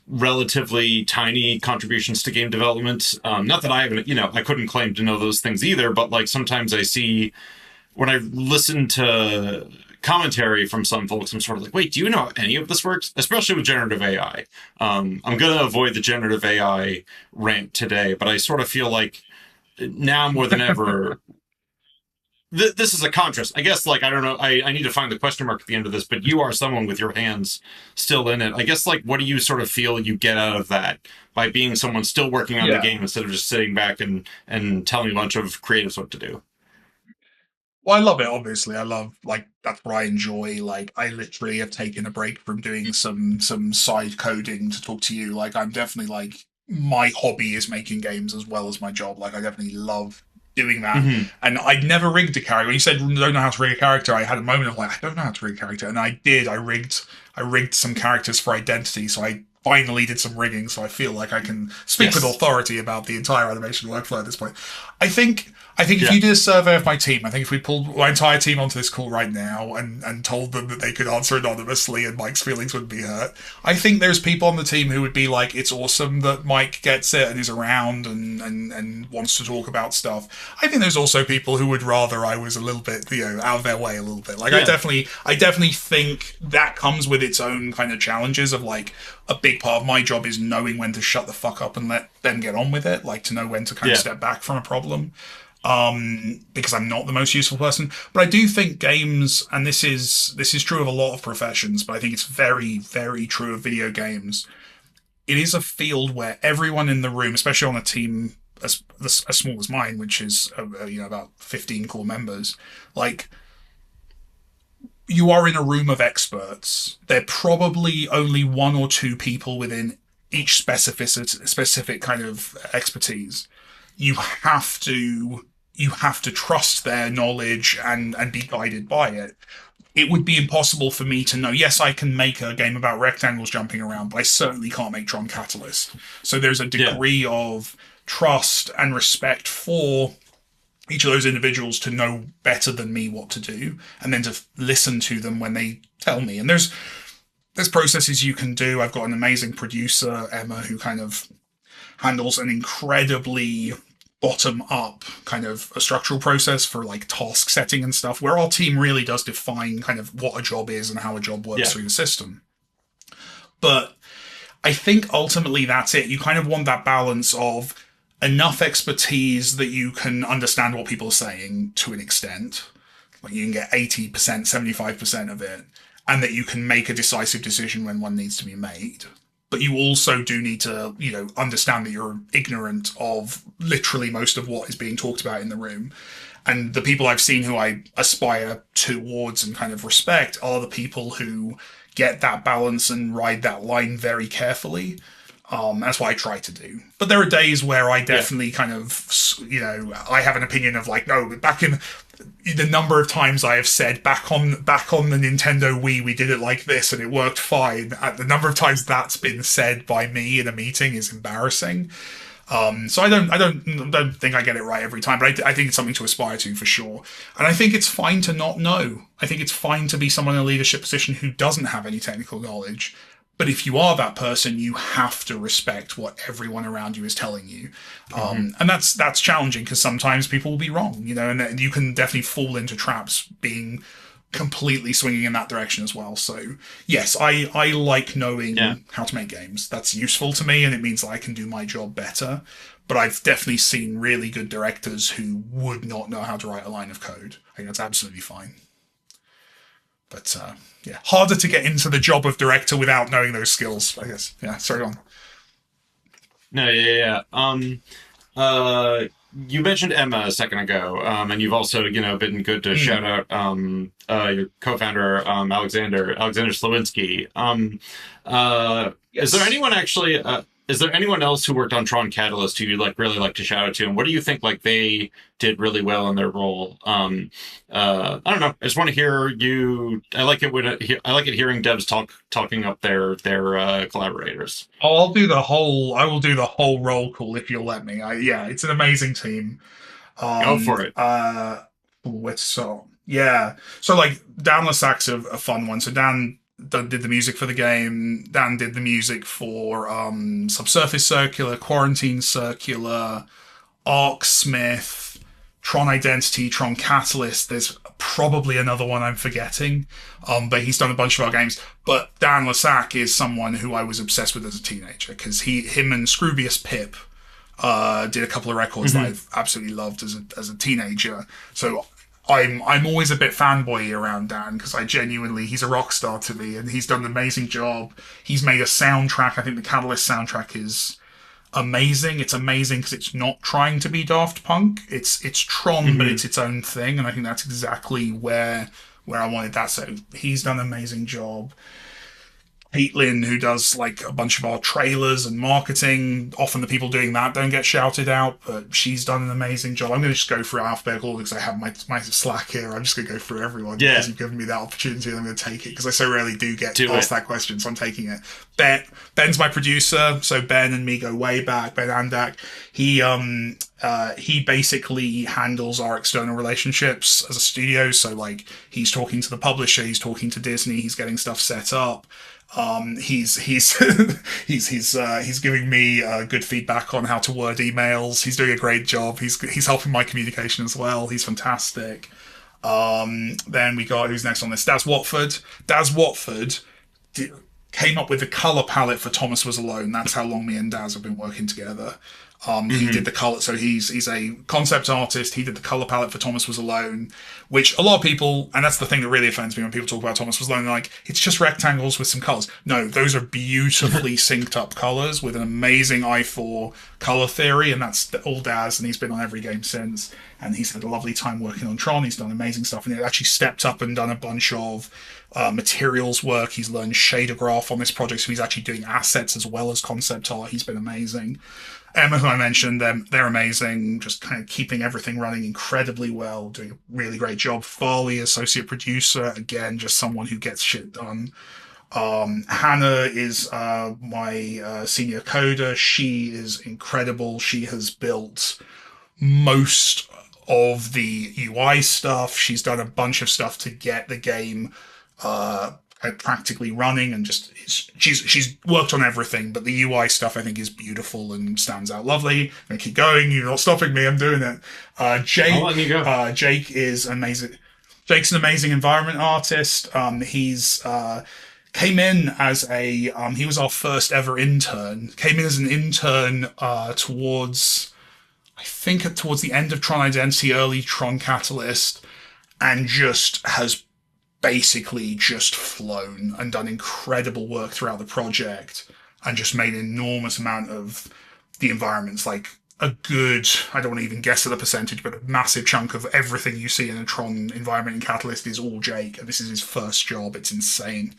relatively tiny contributions to game development. Not that I haven't, I couldn't claim to know those things either, but sometimes I see, when I listen to commentary from some folks, I'm sort of like, wait, do you know how any of this works? Especially with generative AI. I'm going to avoid the generative AI rant today, but I sort of feel like now more than ever, this is a contrast. I guess, I don't know, I need to find the question mark at the end of this, but you are someone with your hands still in it. I guess, what do you sort of feel you get out of that by being someone still working on the game instead of just sitting back and telling a bunch of creatives what to do? Well, I love it, obviously. I love, that's what I enjoy. I literally have taken a break from doing some side coding to talk to you. I'm definitely, my hobby is making games as well as my job. I definitely love doing that. Mm-hmm. And I'd never rigged a character. When you said, don't know how to rig a character, I had a moment of, I don't know how to rig a character. And I did. I rigged some characters for Identity, so I finally did some rigging, so I feel like I can speak with authority about the entire animation workflow at this point. I think if you did a survey of my team, I think if we pulled my entire team onto this call right now and told them that they could answer anonymously and Mike's feelings wouldn't be hurt, I think there's people on the team who would be like, it's awesome that Mike gets it and is around and wants to talk about stuff. I think there's also people who would rather I was a little bit, out of their way a little bit. I definitely think that comes with its own kind of challenges of a big part of my job is knowing when to shut the fuck up and let them get on with it, like to know when to kind of step back from a problem. Because I'm not the most useful person. But I do think games, and this is true of a lot of professions, but I think it's very, very true of video games. It is a field where everyone in the room, especially on a team as small as mine, which is about 15 core members, like, you are in a room of experts. There are probably only one or two people within each specific kind of expertise. You have to trust their knowledge and be guided by it. It would be impossible for me to know, yes, I can make a game about rectangles jumping around, but I certainly can't make TRON Catalyst. So there's a degree of trust and respect for each of those individuals to know better than me what to do, and then to listen to them when they tell me. And there's processes you can do. I've got an amazing producer, Emma, who kind of handles an incredibly bottom-up kind of a structural process for like task setting and stuff, where our team really does define kind of what a job is and how a job works through the system. But I think ultimately that's it. You kind of want that balance of enough expertise that you can understand what people are saying to an extent, like you can get 80%, 75% of it, and that you can make a decisive decision when one needs to be made. But you also do need to, understand that you're ignorant of literally most of what is being talked about in the room. And the people I've seen who I aspire towards and kind of respect are the people who get that balance and ride that line very carefully. That's what I try to do. But there are days where I definitely kind of, I have an opinion of like, no, back in the number of times I have said back on the Nintendo Wii, we did it like this and it worked fine. The number of times that's been said by me in a meeting is embarrassing. So I don't think I get it right every time, but I think it's something to aspire to for sure. And I think it's fine to not know. I think it's fine to be someone in a leadership position who doesn't have any technical knowledge. But if you are that person, you have to respect what everyone around you is telling you. And that's challenging because sometimes people will be wrong, and you can definitely fall into traps being completely swinging in that direction as well. So yes, I like knowing how to make games. That's useful to me and it means that I can do my job better. But I've definitely seen really good directors who would not know how to write a line of code. I think that's absolutely fine. But harder to get into the job of director without knowing those skills, I guess. Yeah, sorry, on. No, you mentioned Emma a second ago, and you've also, been good to shout out your co-founder, Alexander Slawinski. Yes. Is there anyone else who worked on TRON Catalyst who you'd really like to shout out to, and what do you think they did really well in their role? I don't know. I just want to hear you. I like it hearing devs talking up their collaborators. I will do the whole roll call if you'll let me. It's an amazing team. Go for it. So Dan Lasak's a fun one. So Dan did the music for the game. Dan did the music for Subsurface Circular, Quarantine Circular, Arc Smith, TRON Identity, TRON Catalyst. There's probably another one I'm forgetting, but he's done a bunch of our games. But Dan Lasak is someone who I was obsessed with as a teenager because him and Scroobius Pip did a couple of records that I've absolutely loved as a teenager. So I'm always a bit fanboy around Dan because he's a rock star to me and he's done an amazing job. He's made a soundtrack. I think the Catalyst soundtrack is amazing. It's amazing because it's not trying to be Daft Punk. It's TRON, but it's its own thing, and I think that's exactly where I wanted that. So he's done an amazing job. Caitlin, who does a bunch of our trailers and marketing. Often the people doing that don't get shouted out, but she's done an amazing job. I'm going to just go through alphabetical order because I have my Slack here. I'm just going to go through everyone because you've given me that opportunity and I'm going to take it because I so rarely do get asked that question, so I'm taking it. Ben's my producer, so Ben and me go way back. Ben Andak. He basically handles our external relationships as a studio. So he's talking to the publisher, he's talking to Disney, he's getting stuff set up. He's giving me good feedback on how to word emails. He's doing a great job. He's helping my communication as well. He's fantastic. Then we got, who's next on this? Daz Watford. Daz Watford came up with the color palette for Thomas Was Alone. That's how long me and Daz have been working together. He did the color, so he's a concept artist. He did the color palette for Thomas Was Alone, which a lot of people, and that's the thing that really offends me when people talk about Thomas Was Alone, they're like, it's just rectangles with some colors. No, those are beautifully synced up colors with an amazing eye for color theory, and that's all Daz, and he's been on every game since, and he's had a lovely time working on Tron. He's done amazing stuff, and he's actually stepped up and done a bunch of materials work. He's learned shader graph on this project, so he's actually doing assets as well as concept art. He's been amazing. Emma, who I mentioned, they're amazing, just kind of keeping everything running incredibly well, doing a really great job. Farley, associate producer, again, just someone who gets shit done. Hannah is my senior coder. She is incredible. She has built most of the UI stuff. She's done a bunch of stuff to get the game practically running, and just she's worked on everything, but the UI stuff I think is beautiful and stands out lovely. I'm gonna keep going. You're not stopping me. I'm doing it. Jake, I'll let you go. Jake is amazing. Jake's an amazing environment artist. He's came in as a he was our first ever intern. Came in as an intern towards the end of Tron Identity, early Tron Catalyst, and just has basically just flown and done incredible work throughout the project, and just made an enormous amount of the environments, like a good, I don't want to even guess at the percentage, but a massive chunk of everything you see in a Tron environment in Catalyst is all Jake, and this is his first job. It's insane.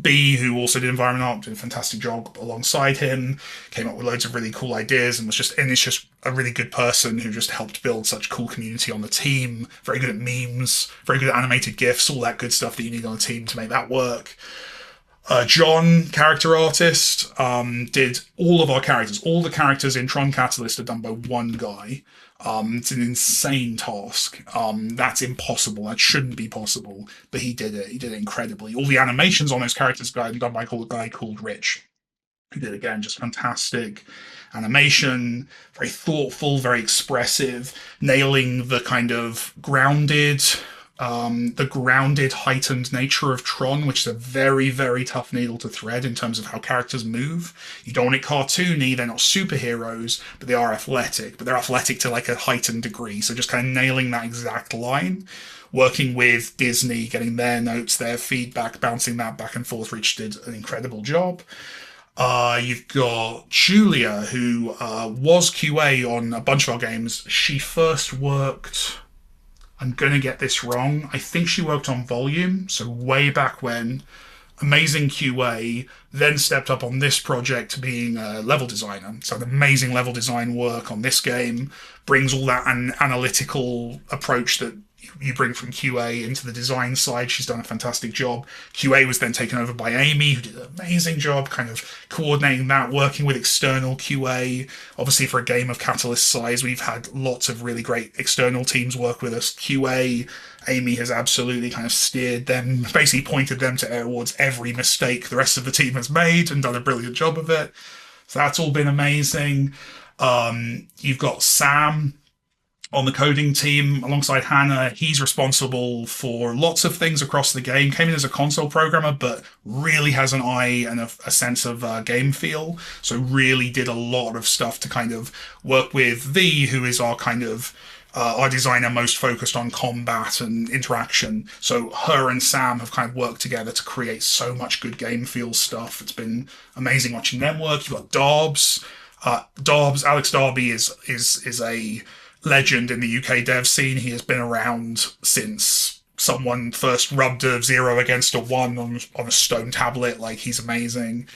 B, who also did environment art, did a fantastic job alongside him, came up with loads of really cool ideas, and is just a really good person who just helped build such cool community on the team. Very good at memes, very good at animated GIFs, all that good stuff that you need on a team to make that work. John, character artist, did all of our characters. All the characters in Tron Catalyst are done by one guy. It's an insane task. That's impossible. That shouldn't be possible. But he did it. He did it incredibly. All the animations on those characters are done by a guy called Rich, who did, again, just fantastic animation, very thoughtful, very expressive, nailing the kind of grounded, heightened nature of Tron, which is a very, very tough needle to thread in terms of how characters move. You don't want it cartoony, they're not superheroes, but they are athletic, but they're athletic to like a heightened degree. So just kind of nailing that exact line, working with Disney, getting their notes, their feedback, bouncing that back and forth. Rich did an incredible job. You've got Julia, who was QA on a bunch of our games. She first worked, I'm going to get this wrong, I think she worked on Volume, so way back when. Amazing QA, then stepped up on this project to being a level designer. So an amazing level design work on this game, brings all that analytical approach that you bring from QA into the design side. She's done a fantastic job. QA was then taken over by Amy, who did an amazing job kind of coordinating that, working with external QA. Obviously, for a game of Catalyst size, we've had lots of really great external teams work with us. QA, Amy has absolutely kind of steered them, basically pointed them towards every mistake the rest of the team has made, and done a brilliant job of it. So that's all been amazing. You've got Sam on the coding team alongside Hannah. He's responsible for lots of things across the game. Came in as a console programmer, but really has an eye and a sense of game feel. So really did a lot of stuff to kind of work with V, who is our kind of our designer most focused on combat and interaction. So her and Sam have kind of worked together to create so much good game feel stuff. It's been amazing watching them work. You've got Darbs. Alex Darby is a legend in the UK dev scene. He has been around since someone first rubbed a 0 against a 1 on a stone tablet. Like, he's amazing.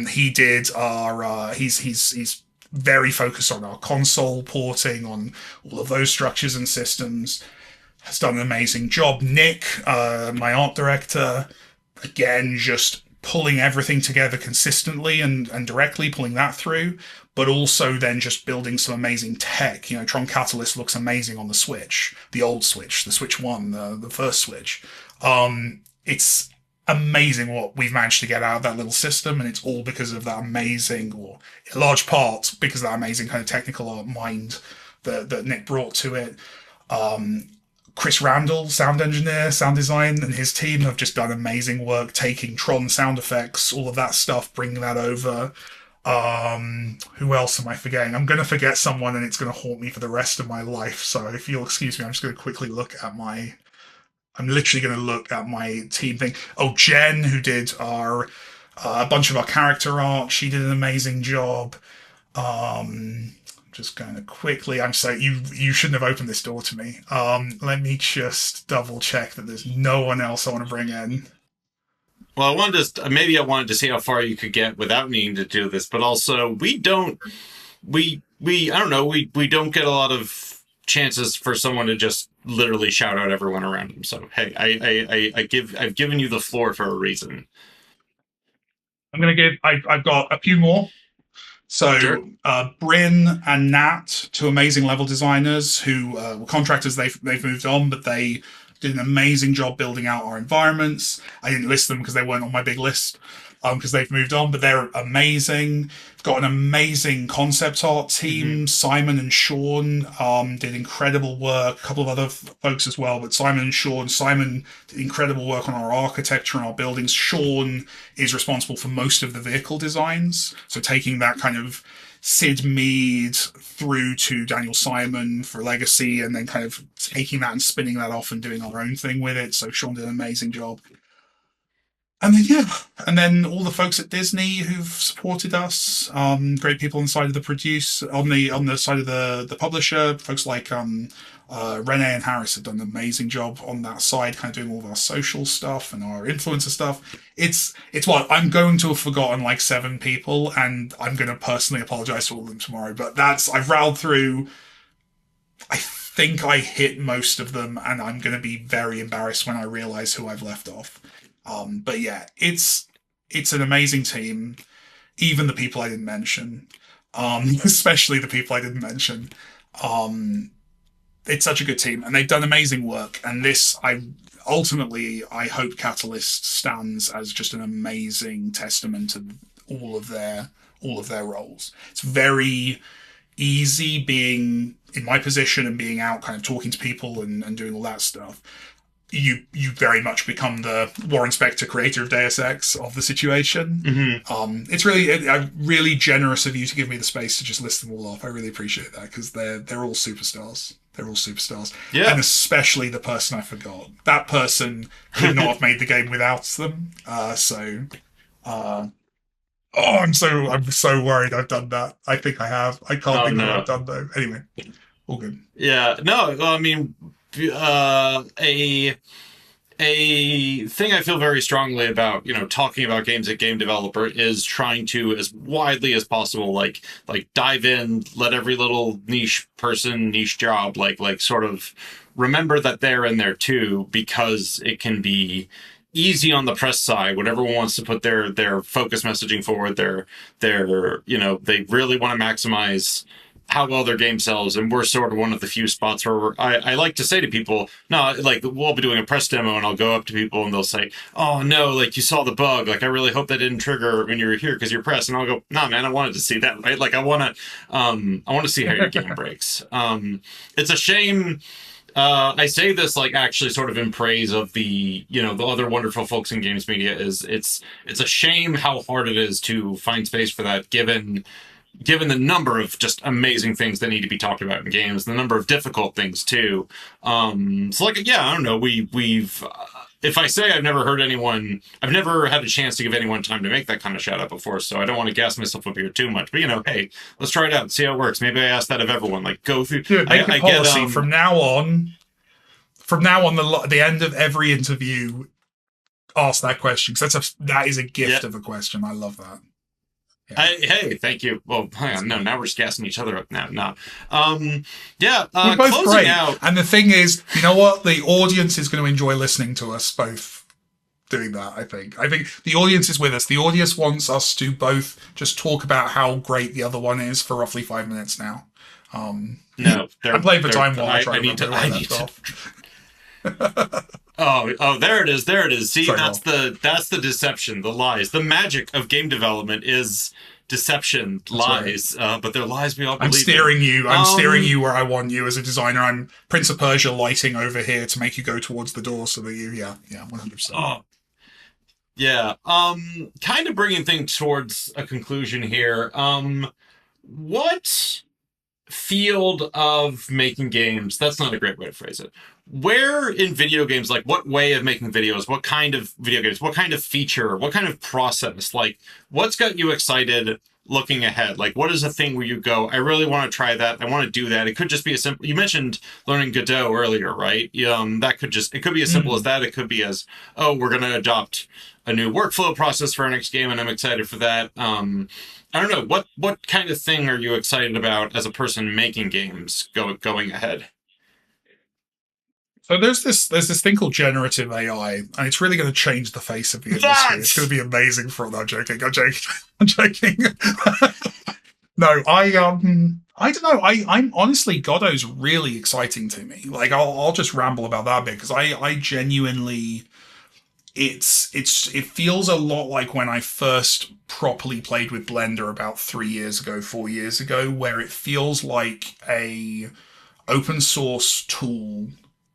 He did our he's very focused on our console porting, on all of those structures and systems. Has done an amazing job. Nick, my art director, again, just pulling everything together consistently and directly, pulling that through, but also then just building some amazing tech. You know, Tron Catalyst looks amazing on the Switch, the old Switch, the Switch 1, the first Switch. It's amazing what we've managed to get out of that little system, and it's all because of that amazing, or in large part because of that amazing kind of technical art mind that Nick brought to it. Chris Randall, sound engineer, sound design, and his team have just done amazing work taking Tron sound effects, all of that stuff, bringing that over. Who else am I forgetting? I'm going to forget someone and it's going to haunt me for the rest of my life. So if you'll excuse me, I'm just going to quickly look at I'm literally going to look at my team thing. Oh, Jen, who did a bunch of our character art. She did an amazing job. Just going to quickly. I'm so you shouldn't have opened this door to me. Let me just double check that there's no one else I want to bring in. Well, I wanted to see how far you could get without needing to do this, but also we don't get a lot of chances for someone to just literally shout out everyone around them. So hey, I've given you the floor for a reason. I've got a few more. So, sure. Bryn and Nat, two amazing level designers who were contractors. They've moved on, but they did an amazing job building out our environments. I didn't list them because they weren't on my big list because they've moved on, but they're amazing. Got an amazing concept art team. Mm-hmm. Simon and Sean did incredible work. A couple of other folks as well, but Simon did incredible work on our architecture and our buildings. Sean is responsible for most of the vehicle designs. So taking that kind of Sid Mead through to Daniel Simon for Legacy, and then kind of taking that and spinning that off and doing our own thing with it. So Sean did an amazing job. And then all the folks at Disney who've supported us, great people inside of on the side of the publisher, folks like Renee and Harris have done an amazing job on that side, kind of doing all of our social stuff and our influencer stuff. It's what I'm going to have forgotten like 7 people, and I'm going to personally apologize to all of them tomorrow. But I've rattled through. I think I hit most of them, and I'm going to be very embarrassed when I realize who I've left off. But yeah, it's an amazing team. Even the people I didn't mention, especially the people I didn't mention. It's such a good team, and they've done amazing work. And I hope Catalyst stands as just an amazing testament to all of their roles. It's very easy being in my position and being out, kind of talking to people and doing all that stuff. You very much become the Warren Spector, creator of Deus Ex, of the situation. Mm-hmm. It's really generous of you to give me the space to just list them all off. I really appreciate that, because they're all superstars. They're all superstars. Yeah. And especially the person I forgot. That person could not have made the game without them. I'm so worried I've done that. I think I have. I can't think of what I've done though. Anyway, all good. Yeah. No, I mean, a thing I feel very strongly about, talking about games at Game Developer is trying to, as widely as possible, like dive in, let every little niche job, sort of remember that they're in there too, because it can be easy on the press side when everyone wants to put their focus messaging forward. They really want to maximize how well their game sells, and we're sort of one of the few spots where I like to say to people, no, we'll be doing a press demo, and I'll go up to people and they'll say, oh no, you saw the bug, I really hope that didn't trigger when you were here because you're press, and I'll go, nah man, I wanted to see that, right? I want to see how your game breaks. It's a shame. I say this actually sort of in praise of the other wonderful folks in games media. It's a shame how hard it is to find space for that, given the number of just amazing things that need to be talked about in games, the number of difficult things too. I don't know. We've if I say I've never had a chance to give anyone time to make that kind of shout out before, so I don't want to gas myself up here too much. But hey, let's try it out and see how it works. Maybe I ask that of everyone. Go through. Dude, make a policy from now on. From now on, the end of every interview, ask that question, because that is a gift of a question. I love that. Yeah. Hey, thank you. Well, hang on. No, now we're just gassing each other up now. No. We're both closing great. Out. And the thing is, you know what? The audience is going to enjoy listening to us both doing that, I think. I think the audience is with us. The audience wants us to both just talk about how great the other one is for roughly 5 minutes now. No. I'm playing for time while I need to. Oh, there it is. See, sorry, that's the deception, the lies. The magic of game development is deception, lies, but they're lies we all believe I'm steering you. I'm Um, steering you where I want you as a designer. I'm Prince of Persia lighting over here to make you go towards the door so that you, yeah, 100%. Oh, yeah. Kind of bringing things towards a conclusion here. What field of making games, that's not a great way to phrase it. Where in video games, like what way of making videos, what kind of video games, what kind of feature, what kind of process, like what's got you excited looking ahead? Like what is a thing where you go, I really want to try that. I want to do that. It could just be a simple, you mentioned learning Godot earlier, right? That could just, it could be as simple as that. It could be as, oh, we're going to adopt a new workflow process for our next game and I'm excited for that. I don't know. What kind of thing are you excited about as a person making games going ahead? So there's this thing called generative AI, and it's really going to change the face of the industry. It's going to be amazing for all. No, I'm joking. I'm joking. No, I don't know. I'm honestly, Godot's really exciting to me. Like I'll just ramble about that bit because I genuinely, it feels a lot like when I first properly played with Blender about 4 years ago, where it feels like a open source tool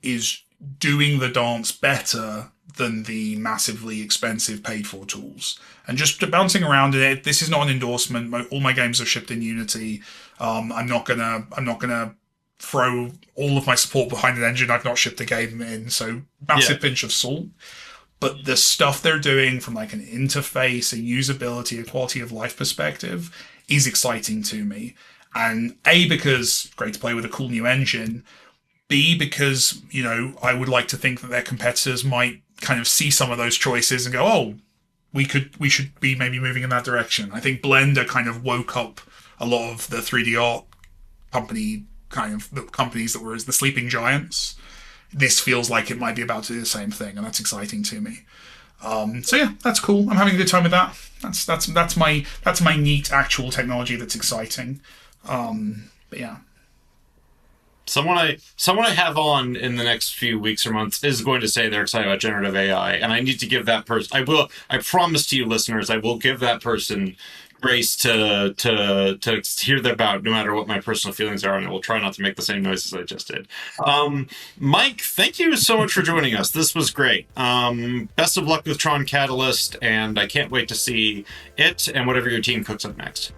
is doing the dance better than the massively expensive paid for tools. And just bouncing around in it, this is not an endorsement. All my games are shipped in Unity. I'm not gonna throw all of my support behind an engine I've not shipped a game in. So massive pinch of salt. But the stuff they're doing from like an interface, a usability, a quality of life perspective is exciting to me. And A, because great to play with a cool new engine. B, because, I would like to think that their competitors might kind of see some of those choices and go, oh, we should be maybe moving in that direction. I think Blender kind of woke up a lot of the 3D art company, kind of the companies that were as the sleeping giants. This feels like it might be about to do the same thing, and that's exciting to me. So yeah, that's cool. I'm having a good time with that. That's my neat actual technology that's exciting. But yeah. Someone I have on in the next few weeks or months is going to say they're excited about generative AI, and I need to give that person. I promise to you, listeners, I will give that person grace to hear that about, no matter what my personal feelings are, and I will try not to make the same noises I just did. Mike, thank you so much for joining us. This was great. Best of luck with Tron Catalyst, and I can't wait to see it and whatever your team cooks up next.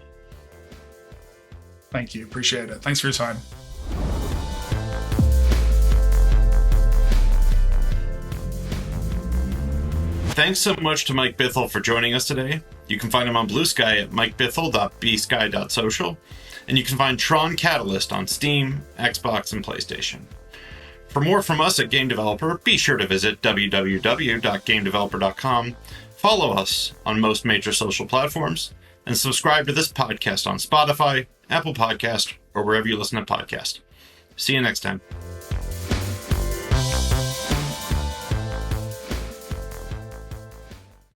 Thank you. Appreciate it. Thanks for your time. Thanks so much to Mike Bithell for joining us today. You can find him on Blue Sky at mikebithell.bsky.social, and you can find Tron Catalyst on Steam, Xbox, and PlayStation. For more from us at Game Developer, be sure to visit www.gamedeveloper.com, follow us on most major social platforms, and subscribe to this podcast on Spotify, Apple Podcast, or wherever you listen to podcasts. See you next time.